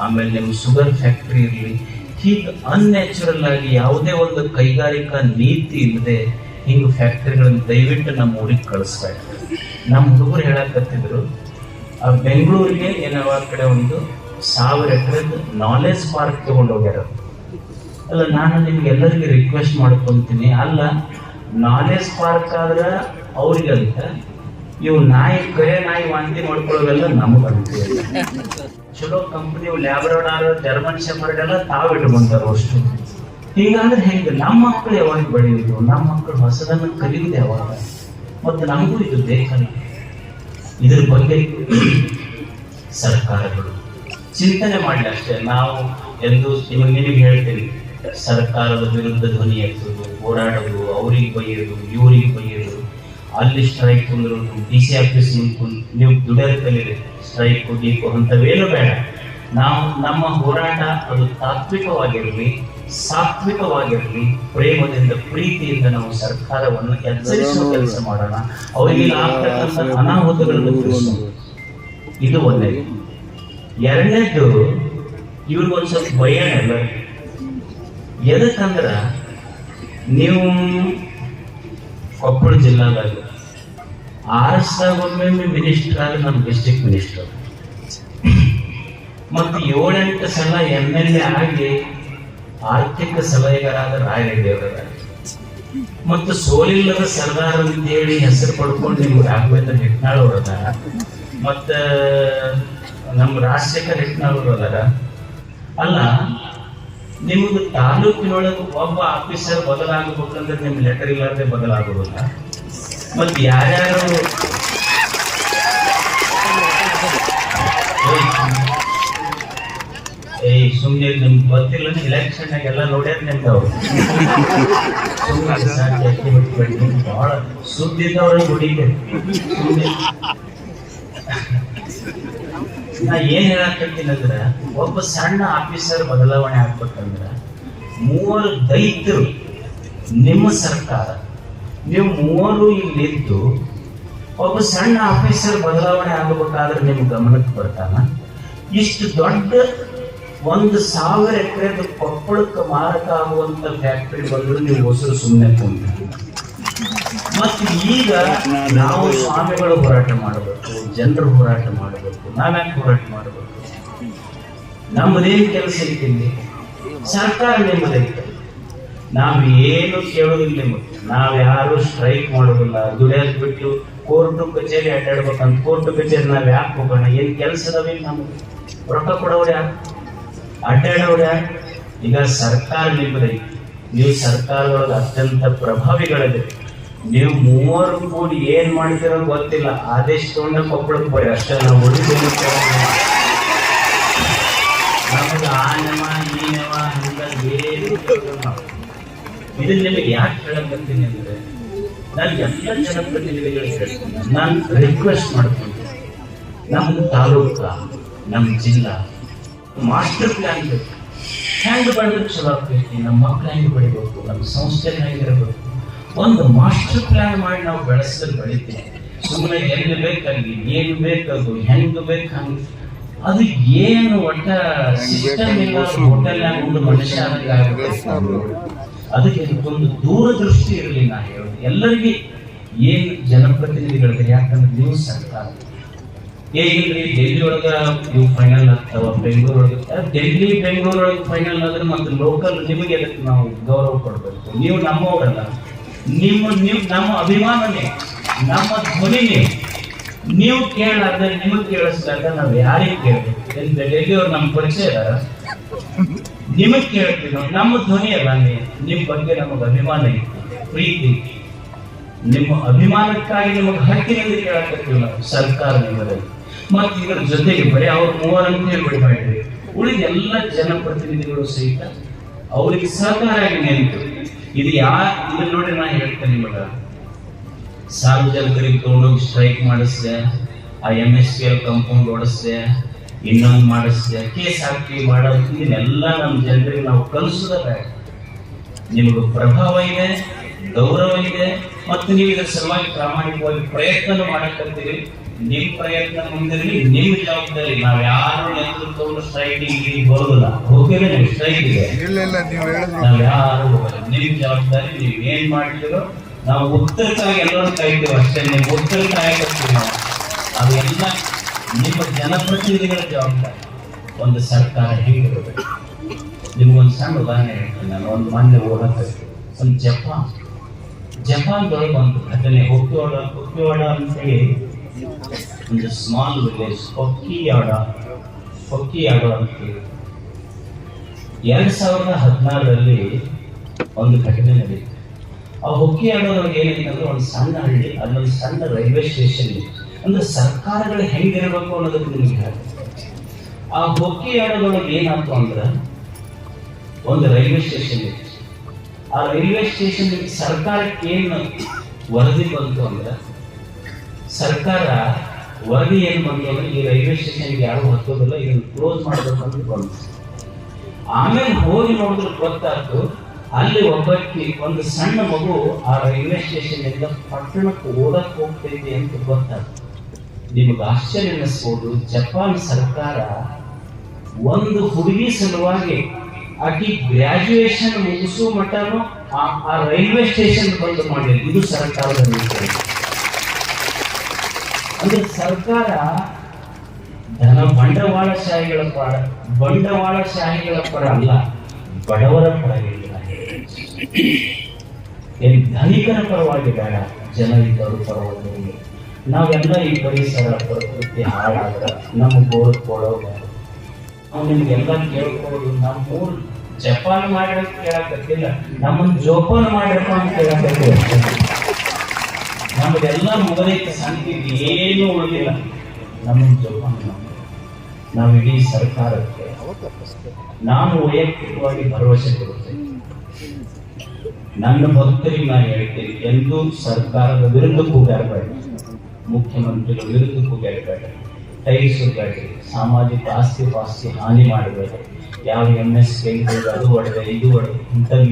ಆಮೇಲೆ ನಿಮ್ಮ ಶುಗರ್ ಫ್ಯಾಕ್ಟ್ರಿ ಇರಲಿ, ಹೀಗೆ ಅನ್ಯಾಚುರಲ್ ಆಗಿ ಯಾವುದೇ ಒಂದು ಕೈಗಾರಿಕಾ ನೀತಿ ಇಲ್ಲದೆ ಹಿಂಗೆ ಫ್ಯಾಕ್ಟ್ರಿಗಳನ್ನು ದಯವಿಟ್ಟು ನಮ್ಮ ಊರಿಗೆ ಕಳಿಸ್ತಾ ಇದ್ದಾರೆ. ನಮ್ಮ ಹುಡುಗರು ಹೇಳಕತ್ತಿದ್ರು, ಬೆಂಗಳೂರಿಗೆ ಏನವ ಕಡೆ ಒಂದು 1000 ಎಕರೆದು ನಾಲೆಜ್ ಪಾರ್ಕ್ ತಗೊಂಡು ಹೋಗ್ಯಾರ. ಅಲ್ಲ, ನಾನು ನಿಮ್ಗೆಲ್ಲರಿಗೆ ರಿಕ್ವೆಸ್ಟ್ ಮಾಡ್ಕೊಂತೀನಿ, ಅಲ್ಲ ನಾಲೆಜ್ ಪಾರ್ಕ್ ಆದ್ರೆ ಅವ್ರಿಗಂತ, ಇವು ಕರೆ ನಾಯಿ ವಾಂತಿ ಮಾಡ್ಕೊಳ್ಳೋವೆಲ್ಲ ನಮಗಂತ. ಚಲೋ ಕಂಪನಿ ಲ್ಯಾಬ್ರಡಾರ್, ಜರ್ಮನ್ ಶೆಪರ್ಡ್ ಎಲ್ಲ ತಾವು ಇಟ್ಕೊಂತಾರ ಅಷ್ಟು. ಹೀಗಾದ್ರೆ ಹೆಂಗೆ? ನಮ್ಮ ಮಕ್ಕಳು ಯಾವಾಗ ಬೆಳೆಯುವುದು? ನಮ್ಮ ಮಕ್ಕಳು ಹೊಸದನ್ನು ಕಲಿಯುವುದು ಯಾವಾಗ? ಮತ್ತು ನಮಗೂ ಇದು ಬೇಕಲ್ಲ. ಇದ್ರ ಬಗ್ಗೆ ಸರ್ಕಾರಗಳು ಚಿಂತನೆ ಮಾಡಲಿ ಅಷ್ಟೇ. ನಾವು ಎಂದು ನಿಮಗೆ ಹೇಳ್ತೀವಿ, ಸರ್ಕಾರದ ವಿರುದ್ಧ ಧ್ವನಿ ಎತ್ತುವುದು, ಹೋರಾಡೋದು, ಅವ್ರಿಗೆ ಬೈಯೋದು, ಇವ್ರಿಗೆ ಬೈಯೋದು, ಅಲ್ಲಿ ಸ್ಟ್ರೈಕ್ ಕುಂದ್ರೋದು, DC ಆಫೀಸ್ ನಿಂತ್ಕೊಂಡು ನೀವು ದುಡಿಯೋದು ಕಲೀರಿ, ಸ್ಟ್ರೈಕ್ ಗೀಕು ಅಂಥವೇನು ಬೇಡ. ನಾವು ನಮ್ಮ ಹೋರಾಟ ಅದು ತಾತ್ವಿಕವಾಗಿರಲಿ, ಸಾತ್ವಿಕವಾಗಿರಲಿ, ಪ್ರೇಮದಿಂದ ಪ್ರೀತಿಯಿಂದ ನಾವು ಸರ್ಕಾರವನ್ನು ಎಚ್ಚರಿಸುವ ಕೆಲಸ ಮಾಡೋಣ. ಅವರಿಗೆ ಆಗ್ತಕ್ಕಂಥ ಅನಾಹುತಗಳನ್ನು ತಿಳಿಸೋಣ. ಇದು ಒಂದೇದು. ಎರಡನೇದು, ಇವ್ರಿಗೊಂದು ಸ್ವಲ್ಪ ಭಯನೇ ಇಲ್ಲ. ಎದಕ್ಕಂದ್ರೆ ನೀವು ಕೊಪ್ಪಳ ಜಿಲ್ಲಾದಾಗ 6 ವರ್ಷಗೊಮ್ಮೆ ಮಿನಿಸ್ಟರ್ ಆಗ ನಮ್ಮ ಡಿಸ್ಟ್ರಿಕ್ಟ್ ಮಿನಿಸ್ಟರ್, ಮತ್ತು 7-8 ಸಲ MLA ಆಗಿ ಆರ್ಥಿಕ ಸಲಹೆಗಾರಾದ ರಾಯರೆಡ್ಡಿಯವರ, ಮತ್ತು ಸೋಲಿಲ್ಲದ ಸರ್ದಾರ್ ಅಂತೇಳಿ ಹೆಸರು ಪಡ್ಕೊಂಡು ನಿಮ್ಗೆ ರಾಘವೇಂದ್ರ ಹಿಟ್ನಾಳ್ ಅವರದಾರ, ಮತ್ತು ನಮ್ಮ ರಾಜಶೇಖರ್ ಹಿಟ್ನಾಳ್ ಅವರು ಅದಾರ. ಅಲ್ಲ, ನಿಮ್ಗೆ ತಾಲೂಕಿನೊಳಗೆ ಒಬ್ಬ ಆಫೀಸರ್ ಬದಲಾಗಬೇಕಂದ್ರೆ ನಿಮ್ ಲೆಟರ್ ಇಲ್ಲಾರ್ದೆ ಬದಲಾಗೋದಿಲ್ಲ. ಮತ್ತು ಯಾರ್ಯಾರು ಸುಮ್ಮನೆ ನಿಮ್ಗೆ ಗೊತ್ತಿಲ್ಲ, ಇಲೆಕ್ಷನ್ ಎಲ್ಲ ನೋಡ್ಯಾರ ನಿಮ್ದವ್ರು ಬಹಳ ಸುದ್ದಿದ್ದವ್ರಿಗೆ ಹೊಡಿಬೇಕು. ನಾ ಏನ್ ಹೇಳಕತ್ತೀನಿ ಅಂದ್ರೆ, ಒಬ್ಬ ಸಣ್ಣ ಆಫೀಸರ್ ಬದಲಾವಣೆ ಆಗ್ಬೇಕಂದ್ರ 3 ದೈತ್ಯರು ನಿಮ್ಮ ಸರ್ಕಾರ, ನೀವು 3 ಇಲ್ಲಿದ್ದು ಒಬ್ಬ ಸಣ್ಣ ಆಫೀಸರ್ ಬದಲಾವಣೆ ಆಗಬೇಕಾದ್ರೆ ನಿಮ್ ಗಮನಕ್ಕೆ ಬರ್ತಾನ. ಇಷ್ಟು ದೊಡ್ಡ 1000 ಎಕರೆದು ಕೊಪ್ಪಳಕ್ಕೆ ಮಾರಕ ಆಗುವಂತ ಫ್ಯಾಕ್ಟರಿ ಬಂದ್ರು ನೀವು ಹೊಸರು ಸುಮ್ಮನೆ ಕುಂತ. ಮತ್ತು ಈಗ ನಾವು ಸ್ವಾಮಿಗಳು ಹೋರಾಟ ಮಾಡಬೇಕು, ಜನರು ಹೋರಾಟ ಮಾಡಬೇಕು, ನಾವ್ಯಾಕೆ ಹೋರಾಟ ಮಾಡಬೇಕು? ನಮ್ಮದೇನು ಕೆಲಸ ಇರ್ತೀನಿ, ಸರ್ಕಾರ ನಿಮ್ಮದೈತೆ. ನಾವು ಏನು ಕೇಳೋದಿಲ್ಲ ನಿಮಗೆ. ನಾವು ಯಾರು ಸ್ಟ್ರೈಕ್ ಮಾಡೋದಿಲ್ಲ, ದುಡಿಯೋದು ಬಿಟ್ಟು ಕೋರ್ಟು ಕಚೇರಿ ಅಡ್ಡಾಡ್ಬೇಕಂತ ಕೋರ್ಟು ಕಚೇರಿ ನಾವು ಯಾಕೆ ಹೋಗೋಣ? ಏನು ಕೆಲಸ ಅದಾವ ನಮ್ಗೆ? ರೊಕ್ಕ ಕೊಡೋರು ಯಾರು? ಅಡ್ಡಾಡೋರು ಯಾರು? ಈಗ ಸರ್ಕಾರ ನಿಮ್ಮದೈತೆ. ನೀವು ಸರ್ಕಾರದೊಳಗೆ ಅತ್ಯಂತ ಪ್ರಭಾವಿಗಳಿದೆ. ನೀವು 3 ಕೂಡಿ ಏನ್ ಮಾಡ್ತಿರೋ ಗೊತ್ತಿಲ್ಲ, ಆದೇಶ ತಗೊಂಡ ಕೊಪ್ಪಳಕ್ಕೆ ಬರ್ರಿ ಅಷ್ಟೇ. ನಾವು ಉಳಿದೇನು ನಮಗೆ ಆ ನೆಮ ಈ ನೆಮ ಏನು ಇದನ್ನ ನಿಮಗೆ ಯಾಕೆ ಹೇಳಕತ್ತೀನಿ ಅಂದ್ರೆ, ನಾನು ಎಲ್ಲ ಜನಪ್ರತಿನಿಧಿಗಳಿಗೆ ಹೇಳ್ತೀನಿ, ನಾನು ರಿಕ್ವೆಸ್ಟ್ ಮಾಡ್ತೀನಿ, ನಮ್ಮ ತಾಲೂಕ, ನಮ್ಮ ಜಿಲ್ಲಾ ಮಾಸ್ಟರ್ ಪ್ಲಾನ್ ಬೇಕು. ಹೆಂಗೆ ಬೆಳೆದ್ರೆ ಚಲೋ ಆಗ್ತೈತಿ, ನಮ್ಮ ಮಕ್ಳು ಹೆಂಗೆ ಬೆಳಿಬೇಕು, ನಮ್ಮ ಸಂಸ್ಥೆ ಹೆಂಗಿರಬೇಕು, ಒಂದು ಮಾಸ್ಟರ್ ಪ್ಲಾನ್ ಮಾಡಿ ನಾವು ಬೆಳೆಸಿದ್ರೆ ಬೆಳಿತೀವಿ. ಸುಮ್ಮನೆ ಎಲ್ಲಿ ಬೇಕಾಗಿ ಏನು ಬೇಕದು ಹೆಂಗೆ ಬೇಕು ಹಂಗೆ, ಅದು ಏನು ಒಟ್ಟ ಸಿಸ್ಟಮ್ ಇಲ್ಲ. ಹೋಟೆಲ್ ಒಂದು ಮನುಷ್ಯ ಅದಕ್ಕೆ ಒಂದು ದೂರದೃಷ್ಟಿ ಇರಲಿ. ನಾ ಹೇಳೋದು ಎಲ್ಲರಿಗೆ ಏನು ಜನಪ್ರತಿನಿಧಿಗಳಿಗೆ, ಯಾಕಂದ್ರೆ ನೀವು ಸರ್ಕಾರ ಹೇಗಿಲ್ರಿ ಡೆಲ್ಲಿ ಒಳಗ ಇವು ಫೈನಲ್ ಆಗ್ತಾವ, ಬೆಂಗಳೂರು ಒಳಗೆ ಡೆಲ್ಲಿ ಬೆಂಗಳೂರು ಒಳಗೆ ಫೈನಲ್ ಆದ್ರೆ ಮತ್ತೆ ಲೋಕಲ್ ನಿಮಗೆ ಅದಕ್ಕೆ ನಾವು ಗೌರವ ಕೊಡ್ಬೇಕು. ನೀವು ನಮ್ಮವರಲ್ಲ, ನೀವು ನಮ್ಮ ಅಭಿಮಾನನೇ, ನಮ್ಮ ಧ್ವನಿನೇ. ನೀವು ಕೇಳಾರ್ದ ನಿಮಗೆ ಕೇಳಿಸ್ಲಾರ್ದ ನಾವು ಯಾರಿಗೆ ಕೇಳ್ಬೇಕು? ಡೆಲ್ಲಿ ಅವ್ರು ನಮ್ಮ ಪರಿಚಯ ಇದಾರ, ನಿಮಗ್ ಕೇಳ್ತೀವಿ ನಾವು. ನಮ್ಮ ಧ್ವನಿ ಅಲ್ಲ, ನಿಮ್ ಬಗ್ಗೆ ನಮಗ್ ಅಭಿಮಾನ ಇತ್ತು, ಪ್ರೀತಿ. ನಿಮ್ಮ ಅಭಿಮಾನಕ್ಕಾಗಿ ನಿಮಗೆ ಹಕ್ಕಿನಿಂದ ಕೇಳಕತ್ತೀವಿ ನಾವು ಸರ್ಕಾರ ನಿಮ್ಮದಲ್ಲಿ. ಮತ್ತೆ ಇದರ ಜೊತೆಗೆ ಬರೀ ಅವ್ರ ಮೂವರಂತ ಹೇಳ್ಬಿಡಿ ಮಾಡಿದ್ರಿ, ಉಳಿದ ಎಲ್ಲ ಜನಪ್ರತಿನಿಧಿಗಳು ಸಹಿತ ಅವ್ರಿಗೆ ಸಹಕಾರಾಗಿ ನಿಂತು ಇದು ಇದನ್ನ ನೋಡಿ ನಾ ಹೇಳ್ತೇನೆ ನಿಮಗ, ಸಾರ್ವಜನಿಕರಿಗೆ ತಗೊಂಡೋಗಿ ಸ್ಟ್ರೈಕ್ ಮಾಡಿಸಿದೆ, ಆ MSPL ಕಂಪೌಂಡ್ ಓಡಿಸಿದೆ, ಇನ್ನೊಂದು ಮಾಡಿಸಿದೆ, ಕೇಸ್ ಹಾಕಿ ಮಾಡೋದು, ಇದನ್ನೆಲ್ಲ ನಮ್ಮ ಜನರಿಗೆ ನಾವು ಕಲಿಸೋದ ಬೇಡ. ನಿಮಗೆ ಪ್ರಭಾವ ಇದೆ, ಗೌರವ ಇದೆ, ಮತ್ತು ನೀವು ಇದರ ಸಲುವಾಗಿ ಪ್ರಾಮಾಣಿಕವಾಗಿ ಪ್ರಯತ್ನ ಮಾಡಕತ್ತೀರಿ. ನಿಮ್ ಪ್ರಯತ್ನ ಮುಂದಿರಲಿ, ನಿಮ್ ಜವಾಬ್ದಾರಿ. ನಾವ್ ಯಾರು ನೇತೃತ್ವವನ್ನು ಸ್ಟ್ರೈಕಿಗೆ ಬರೋದಿಲ್ಲ, ಹೋಗಿಲ್ಲ. ನೀವು ಸ್ಟ್ರೈಕ್ ಇದೆ, ನಾವ್ ಯಾರು ಹೋಗಲ್ಲ. ನಿಮ್ ಜವಾಬ್ದಾರಿ, ನೀವ್ ಏನ್ ಮಾಡ್ತೀರೋ ನಾವು ಉತ್ತರಕ್ಕಾಗಿ ಎಲ್ಲರೂ ಕಾಯ್ತೀವಿ ಅಷ್ಟೇ. ನಿಮ್ ಉತ್ತರ ಕಾಯಕತ್ತೀವಿ ನಾವು, ಅದೆಲ್ಲ ನಿಮ್ಮ ಜನಪ್ರತಿನಿಧಿಗಳ ಜವಾಬ್ದಾರಿ. ಒಂದು ಸರ್ಕಾರ ಹೇಗಿರಬೇಕು, ನಿಮ್ಗೊಂದು ಸಣ್ಣ ಉದಾಹರಣೆ ಹೇಳ್ತೀನಿ ನಾನು. ಒಂದು ಮೊನ್ನೆ ಓಡಾಡ್ತೀನಿ, ಒಂದು ಜಪಾನ್ದೊಳಗೆ ಒಂದು ಘಟನೆ. ಹೊಕ್ಕಿವಾಡ ಅಂತೇಳಿ ಒಂದು ಸ್ಮಾಲ್ ವಿಲೇಜ್, ಹೊಕ್ಕಿಯಾಡ ಅಂತೇಳಿ 2016ರಲ್ಲಿ ಒಂದು ಘಟನೆ ನಡೀತು. ಆ ಹೊಕ್ಕಿಯಾಡೋದ್ರೊಳಗೆ ಏನಿತ್ತಂದ್ರೆ ಒಂದು ಸಣ್ಣ ಹಳ್ಳಿ, ಅಲ್ಲೊಂದು ಸಣ್ಣ ರೈಲ್ವೆ ಸ್ಟೇಷನ್ ಇತ್ತು. ಅಂದ್ರೆ ಸರ್ಕಾರಗಳು ಹೆಂಗಿರಬೇಕು ಅನ್ನೋದಕ್ಕೆ ನಿಮಗೆ ಹೇಳ್ತಾರೆ. ಆ ಹೊಕ್ಕಿಯಾಡೋದ್ರೊಳಗೆ ಏನಾಯ್ತು ಅಂದ್ರೆ ಒಂದು ರೈಲ್ವೆ ಸ್ಟೇಷನ್ ಇತ್ತು. ಆ ರೈಲ್ವೆ ಸ್ಟೇಷನ್ ಸರ್ಕಾರಕ್ಕೆ ಏನು ವರದಿ ಬಂತು ಅಂದ್ರೆ, ಸರ್ಕಾರ ವರದಿ ಏನು ಬಂತು ಅಂದ್ರೆ ಈ ರೈಲ್ವೆ ಸ್ಟೇಷನ್ಗೆ ಯಾರು ಹತ್ತೋದಿಲ್ಲ, ಇದನ್ನು ಕ್ಲೋಸ್ ಮಾಡಬೇಕಂತ ಬಂತು. ಆಮೇಲೆ ಹೋಗಿ ನೋಡಿದ್ರೆ ಗೊತ್ತಾಯ್ತು, ಅಲ್ಲಿ ಒಬ್ಬಕ್ಕೆ ಒಂದು ಸಣ್ಣ ಮಗು ಆ ರೈಲ್ವೆ ಸ್ಟೇಷನ್ ಇಂದ ಪಟ್ಟಣಕ್ಕೆ ಓದಕ್ಕೆ ಹೋಗ್ತೈತಿ ಅಂತ ಗೊತ್ತಾಯ್ತು. ನಿಮಗೆ ಆಶ್ಚರ್ಯ ಅನ್ನಿಸ್ಬೋದು, ಜಪಾನ್ ಸರ್ಕಾರ ಒಂದು ಹುಡುಗಿ ಸಲುವಾಗಿ ಆಕಿ ಗ್ರಾಜುಯೇಷನ್ ಮುಗಿಸುವ ಮಟ್ಟನು ಆ ರೈಲ್ವೆ ಸ್ಟೇಷನ್ ಬಂದ್ ಮಾಡಿಲ್ಲ. ಇದು ಸರ್ಕಾರದ ನೀತಿ. ಅಂದ್ರೆ ಸರ್ಕಾರ ಬಂಡವಾಳಶಾಹಿಗಳ ಪರ ಅಲ್ಲ, ಬಡವರ ಪರ ಇಲ್ಲ. ಏನ್ ಧನಿಕರ ಪರವಾಗಿ ಬೇಡ, ಜನ ಇದ್ದವ್ರ ಪರವಾಗಿ. ನಾವೆಲ್ಲ ಈ ಪರಿಸರ ಪ್ರಕೃತಿ ಹಾಳಾದ್ರ ನಮ್ಮ ಗೋಳು ಕೊಡೋ ನಾವು ನಿಮ್ಗೆಲ್ಲ ಕೇಳ್ಕೊಳ್ಳೋದು. ನಮ್ಮೂರು ಜಪಾನ್ ಮಾಡಿರೋದು ಕೇಳಕತ್ತಿಲ್ಲ, ನಮ್ಮನ್ನ ಜೋಪಾನ ಮಾಡಿರಪ್ಪ ಅಂತ ಕೇಳಕತ್ತೀವಿ. ನಮ್ದೆಲ್ಲ ಮುಗದೈತೆ, ಸಂಖ್ಯೆ ಏನು ಉಳಿದಿಲ್ಲ. ನಮ್ಮನ್ನ ಜೋಪಾನ ನಾವು ಇಡೀ ಸರ್ಕಾರಕ್ಕೆ ನಾನು ವೈಯಕ್ತಿಕವಾಗಿ ಭರವಸೆ ಕೊಡುತ್ತೇನೆ. ನನ್ನ ಭಕ್ತರಿಗೆ ನಾನು ಹೇಳ್ತೀನಿ, ಎಂದೂ ಸರ್ಕಾರದ ವಿರುದ್ಧ ಕೂಗಾಡಬೇಡ, ಮುಖ್ಯಮಂತ್ರಿಗಳ ವಿರುದ್ಧ ಕೂಗಾಡಬೇಡ, ಕೈಸುಗಾಡಿ, ಸಾಮಾಜಿಕ ಆಸ್ತಿ ಪಾಸ್ತಿ ಹಾನಿ ಮಾಡಬೇಡ. ಯಾವ MSPL ಅದು ಹೊಡೆದ ಇದು ಹೊಡೆದ ಇಂಥದ್ದು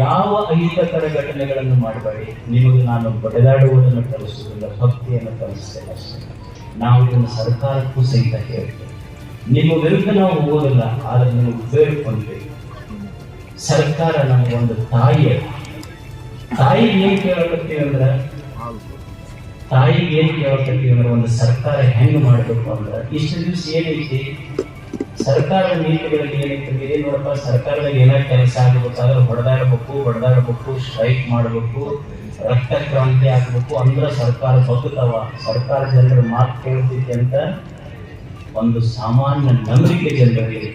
ಯಾವ ಅಹಿತಕರ ಘಟನೆಗಳನ್ನು ಮಾಡಬೇಡಿ. ನಿಮಗೆ ನಾನು ಬಡಿದಾಡುವುದನ್ನು ಕಲಿಸುವುದಿಲ್ಲ, ಭಕ್ತಿಯನ್ನು ಕಲಿಸ್ತೇನೆ ಅಷ್ಟೇ. ನಾವು ಇದನ್ನು ಸರ್ಕಾರಕ್ಕೂ ಸಹಿತ ಹೇಳ್ತೇವೆ. ನಿಮ್ಮ ವಿರುದ್ಧ ನಾವು ಹೋಗೋದಿಲ್ಲ, ಆದರೆ ನಿಮಗೆ ಬೇಡ್ಕೊಂಡ್ವಿ. ಸರ್ಕಾರ ನಮಗೊಂದು ತಾಯಿಗೆ ಏನ್ ಕೇಳಕತ್ತೀವಿ ಅಂದ್ರೆ, ಒಂದು ಸರ್ಕಾರ ಹೆಂಗ್ ಮಾಡ್ಬೇಕು ಅಂದ್ರೆ, ಇಷ್ಟು ದಿವಸ ಏನೈತಿ ಸರ್ಕಾರದ ನೀತಿಗಳಲ್ಲಿ ಏನೈತಿ, ನೋಡಪ್ಪ ಸರ್ಕಾರದಾಗ ಏನಾರ ಕೆಲಸ ಆಗಬೇಕಾದ್ರೆ ಹೊಡೆದಾಡಬೇಕು, ಸ್ಟ್ರೈಕ್ ಮಾಡಬೇಕು, ರಕ್ತ ಕ್ರಾಂತಿ ಆಗ್ಬೇಕು, ಅಂದ್ರೆ ಸರ್ಕಾರ ಬದುಕವ, ಸರ್ಕಾರ ಜನರ ಮಾತು ಕೇಳ್ತೈತಿ ಅಂತ ಒಂದು ಸಾಮಾನ್ಯ ನಂಬಿಕೆ ಜನರಿಗೆ.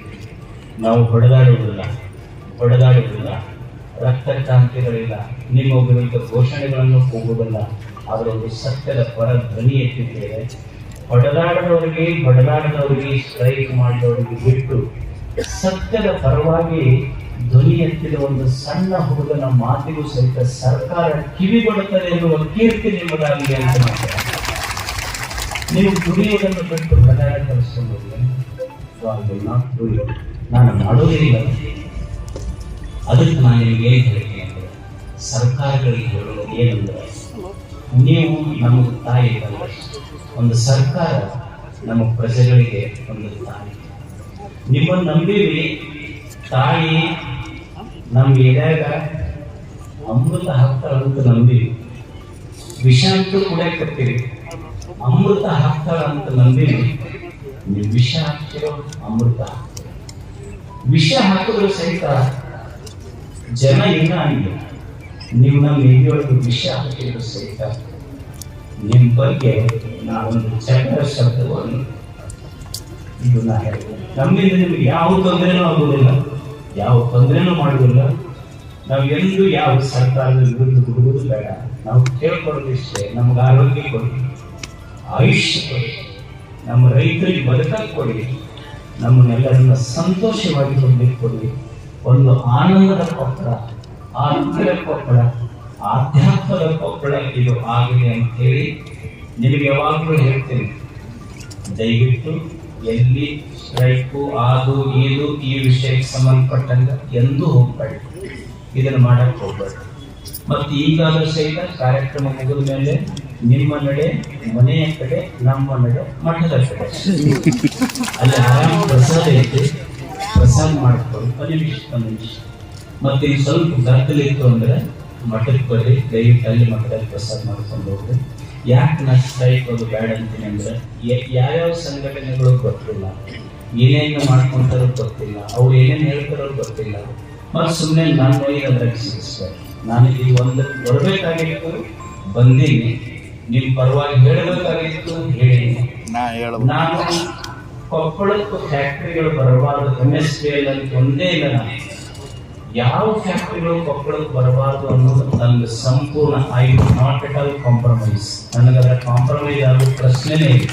ನಾವು ಹೊಡೆದಾಡುವುದಿಲ್ಲ, ರಕ್ತ ಕ್ರಾಂತಿಗಳಿಲ್ಲ, ನಿಮ್ಮ ವಿರುದ್ಧ ಘೋಷಣೆಗಳನ್ನು ಕೂಗುವುದಿಲ್ಲ, ಆದರೆ ಒಂದು ಸತ್ಯದ ಪರ ಧ್ವನಿ ಎತ್ತಿದ್ದೇವೆ. ಬಡದಾಡದವರಿಗೆ ಸ್ಟ್ರೈಕ್ ಮಾಡಿದವರಿಗೆ ಬಿಟ್ಟು ಸತ್ಯದ ಪರವಾಗಿ ಧ್ವನಿ ಎತ್ತಿದ ಒಂದು ಸಣ್ಣ ಹುಡುಗನ ಮಾತಿಗೂ ಸಹಿತ ಸರ್ಕಾರ ಕಿವಿಗೊಡುತ್ತದೆ ಎನ್ನುವ ಕೀರ್ತಿ ನಿಮ್ಮದಾಗಿದೆ ಅಂತ ಮಾಡ್ತಾರೆ. ನೀವು ದುಡಿಯುವುದನ್ನು ಬಿಟ್ಟು ಬಡಾಡ ಕಲಿಸ್ಕೊಂಡು ನಾನು ಮಾಡೋದಿಲ್ಲ. ಅದಕ್ಕೆ ನಾನು ನಿಮಗೆ ಏನು ಹೇಳ್ತೀನಿ ಅಂದರೆ, ಸರ್ಕಾರಗಳಿಗೆ ಹೇಳೋದು ಏನಂದ್ರೆ, ನೀವು ನಮಗೆ ತಾಯಿ ಇದ್ದಲ್ಲ, ಒಂದು ಸರ್ಕಾರ ನಮ್ಮ ಪ್ರಜೆಗಳಿಗೆ ಒಂದು ತಾಯಿ. ನಿಮ್ಮನ್ನು ನಂಬಿವಿ, ತಾಯಿ ನಮ್ಮ ಏರಿಯಾಗ ಅಮೃತ ಹಾಕ್ತಾಳಂತ ನಂಬಿ ವಿಷ ಅಂತೂ ಕುಡಿಯಕತ್ತೀರಿ, ಅಮೃತ ಹಾಕ್ತಾಳ ಅಂತ ನಂಬಿ ನೀವು ವಿಷ ಹಾಕ್ತಿರೋ ಅಮೃತ ವಿಷ ಹಾಕಿದ್ರು ಸಹಿತ ಜನ ಏನ ಆಗಿದೆ. ನೀವು ನಮ್ಮ ಏರಿಯೊಳಗೆ ವಿಷ ಹಾಕಿದ್ರು ಸಹಿತ ನಿಮ್ಮ ಬಗ್ಗೆ ನಾವೊಂದು ಚಕ್ರ ಶಬ್ದವನ್ನು ಇದು ನಾ ಹೇಳ್ತೇನೆ. ನಮ್ಮಿಂದ ನಿಮ್ಗೆ ಯಾವ ತೊಂದರೆನೂ ಆಗುವುದಿಲ್ಲ, ಯಾವ ತೊಂದರೆನೂ ಮಾಡುವುದಿಲ್ಲ. ನಾವು ಎಂದು ಯಾವ ಸರ್ಕಾರದ ವಿರುದ್ಧ ದುಡುವುದು ಬೇಡ. ನಾವು ಕೇಳ್ಕೊಳ್ಳೋದು ಇಷ್ಟೇ, ನಮ್ಗೆ ಆರೋಗ್ಯ ಕೊಡಿ, ಆಯುಷ್ಯ ಕೊಡಿ, ನಮ್ಮ ರೈತರಿಗೆ ಬದುಕಕ್ಕೆ ಕೊಡಿ, ನಮ್ಮನ್ನೆಲ್ಲರನ್ನ ಸಂತೋಷವಾಗಿ ಹೊಂದಲಿಕ್ಕೆ ಕೊಡಿ. ಒಂದು ಆನಂದದ ಕೊಪ್ಪಳ, ಆರೋಗ್ಯದ ಕೊಪ್ಪಳ, ಆಧ್ಯಾತ್ಮದ ಕೊಪ್ಪಳ ಇದು ಆಗಿದೆ ಅಂತ ಹೇಳಿ ನಿಮಗೆ ಯಾವಾಗಲೂ ಹೇಳ್ತೇನೆ. ದಯವಿಟ್ಟು ಎಲ್ಲಿ ಸ್ಟ್ರೈಕು ಅದು ಇದು ಈ ವಿಷಯಕ್ಕೆ ಸಂಬಂಧಪಟ್ಟಂಗ ಎಂದೂ ಹೋಗ್ಬೇಡಿ, ಇದನ್ನು ಮಾಡಕ್ಕೆ ಹೋಗ್ಬೇಡಿ. ಮತ್ತು ಈಗಾಗಲೂ ಸಹಿತ ಕಾರ್ಯಕ್ರಮ ಮುಗಿದ ಮೇಲೆ ನಿಮ್ಮ ನಡೆ ಮನೆಯ ಕಡೆ, ನಮ್ಮ ನಡೆ ಮಠದ ಕಡೆ. ಅಲ್ಲಿ ಆರಾಮ ಪ್ರಸಾದ ಐತೆ, ಪ್ರಸಾದ ಮಾಡ್ಕೊಂಡು ಒಂದು ನಿಮಿಷ ಮತ್ತೆ ಈಗ ಸ್ವಲ್ಪ ಗದ್ದಲಿತ್ತು ಅಂದ್ರೆ ಮಠಕ್ಕೆ ಬರ್ರಿ, ದಯವಿಟ್ಟು ಅಲ್ಲಿ ಮಠದಲ್ಲಿ ಪ್ರಸಾದ ಮಾಡ್ಕೊಂಡು ಹೋಗ್ರಿ. ಯಾಕೆ ನಾ ಸ್ಟ್ರೈಕ್ ಅದು ಬೇಡ ಅಂತೀನಿ ಅಂದ್ರೆ ಯಾವ್ಯಾವ ಸಂಘಟನೆಗಳು ಗೊತ್ತಿಲ್ಲ, ಏನೇನು ಮಾಡ್ಕೊಂತಾರೋ ಗೊತ್ತಿಲ್ಲ, ಅವ್ರು ಏನೇನು ಹೇಳ್ತಾರೋ ಗೊತ್ತಿಲ್ಲ. ಮತ್ತು ಸುಮ್ಮನೆ ನಾನು ಹೋಗಿ ಅದ್ರಾಗ ಸಿಗಿಸ್ತಾರೆ. ನಾನು ಈಗ ಒಂದು ಬರಬೇಕಾಗಿತ್ತು, ಬಂದೀನಿ, ನಿಮ್ಮ ಪರವಾಗಿ ಹೇಳಬೇಕಾಗಿತ್ತು, ಹೇಳೀನಿ. ನಾನು ಕೊಪ್ಪಳಕ್ಕೂ ಫ್ಯಾಕ್ಟ್ರಿಗಳು ಬರಬಾರ್ದು, MSPL ಅಂತ ಒಂದೇ ಇಲ್ಲ. ನಾನು ಯಾವ ಫ್ಯಾಕ್ಟ್ರಿಗಳು ಕೊಪ್ಪಳಕ್ಕೆ ಬರಬಾರ್ದು ಅನ್ನೋದು ನನಗೆ ಸಂಪೂರ್ಣ. I not at all compromise. ನನಗದರ ಕಾಂಪ್ರಮೈಸ್ ಆಗೋ ಪ್ರಶ್ನೆನೇ ಇಲ್ಲ.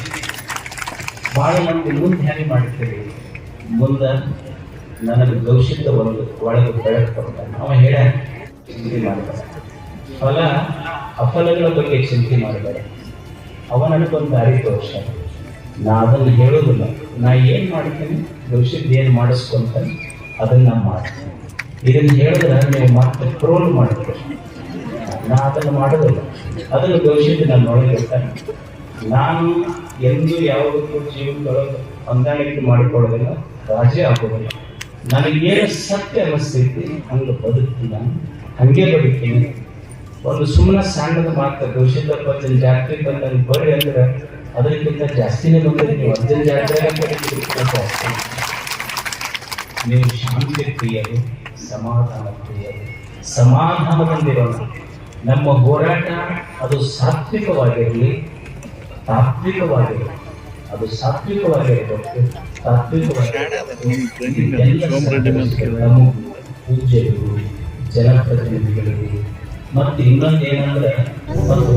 ಭಾಳ ಮಂದಿ ಮುಂದೆ ಹೇಗೆ ಮಾಡ್ತೀವಿ, ಮುಂದೆ ನನಗೆ ಗೌಶಿತ ಒಂದು ಒಳಗೆ ಬೆಳಕು ಕೊಡ್ತಾನೆ. ಅವ ಹೇಳ ಚಿಂತೆ ಮಾಡಬೇಡ, ಫಲ ಅಫಲಗಳ ಬಗ್ಗೆ ಚಿಂತೆ ಮಾಡಬೇಡ. ಅವ ನನಗೊಂದು ದಾರಿ ತೋರಿಸ, ನಾ ಅದನ್ನು ಹೇಳೋದಿಲ್ಲ. ನಾ ಏನು ಮಾಡ್ತೀನಿ, ಗೌಶಿತ್ ಏನು ಮಾಡಿಸ್ಕೊಂತಾನೆ ಅದನ್ನು ಮಾಡ್ತೀನಿ. ಇದನ್ನು ಹೇಳಿದ್ರೆ ನೀವು ಮತ್ತೆ ಟ್ರೋಲ್ ಮಾಡ್ತೀರಿ, ನಾ ಅದನ್ನು ಮಾಡೋದಿಲ್ಲ. ಅದನ್ನು ಗೌಶಿತ್ ನನ್ನ ಒಳಗೆ ಇರ್ತಾನೆ. ನಾನು ಎಂದು ಯಾವುದಕ್ಕೂ ಜೀವನದೊಳಗೆ ಹೊಂದಾಣಿಕೆ ಮಾಡಿಕೊಳ್ಳೋದಿಲ್ಲ, ರಾಜೇ ಆಗೋದಿಲ್ಲ. ನನಗೇನು ಸತ್ಯ ಅನಿಸ್ತೈತಿ ಹಂಗೆ ಬದುಕ್ತೀನಿ, ನಾನು ಹಂಗೆ ಬದುಕ್ತೀನಿ. ಒಂದು ಸುಮ್ಮನೆ ಸಣ್ಣದ ಮಾತ್ರ ಗೌಶಿತಪ್ಪ ಅಜ್ಜನ ಜಾತ್ರೆ ಬಂದಾಗ ಬರ್ರಿ ಅಂದ್ರೆ ಅದಕ್ಕಿಂತ ಜಾಸ್ತಿನೇ ಬಂದರೆ ನೀವು ಅಜ್ಜನ ಜಾತ್ರೆ ನೀವು ಶಾಂತಿ ಪ್ರಿಯರು, ಸಮಾಧಾನ ಪ್ರಿಯರು, ಸಮಾಧಾನದಲ್ಲಿರೋಣ. ನಮ್ಮ ಹೋರಾಟ ಅದು ಸಾತ್ವಿಕವಾಗಿರಲಿ, ತಾತ್ವಿಕವಾಗಿರಲಿ. ಅದು ಸಾತ್ವಿಕವಾಗಿರಬೇಕು, ಪೂಜ್ಯರು, ಜನಪ್ರತಿನಿಧಿಗಳಿಗೆ ಮತ್ತು ಇನ್ನೊಂದೇನಂದ್ರೆ ಒಂದು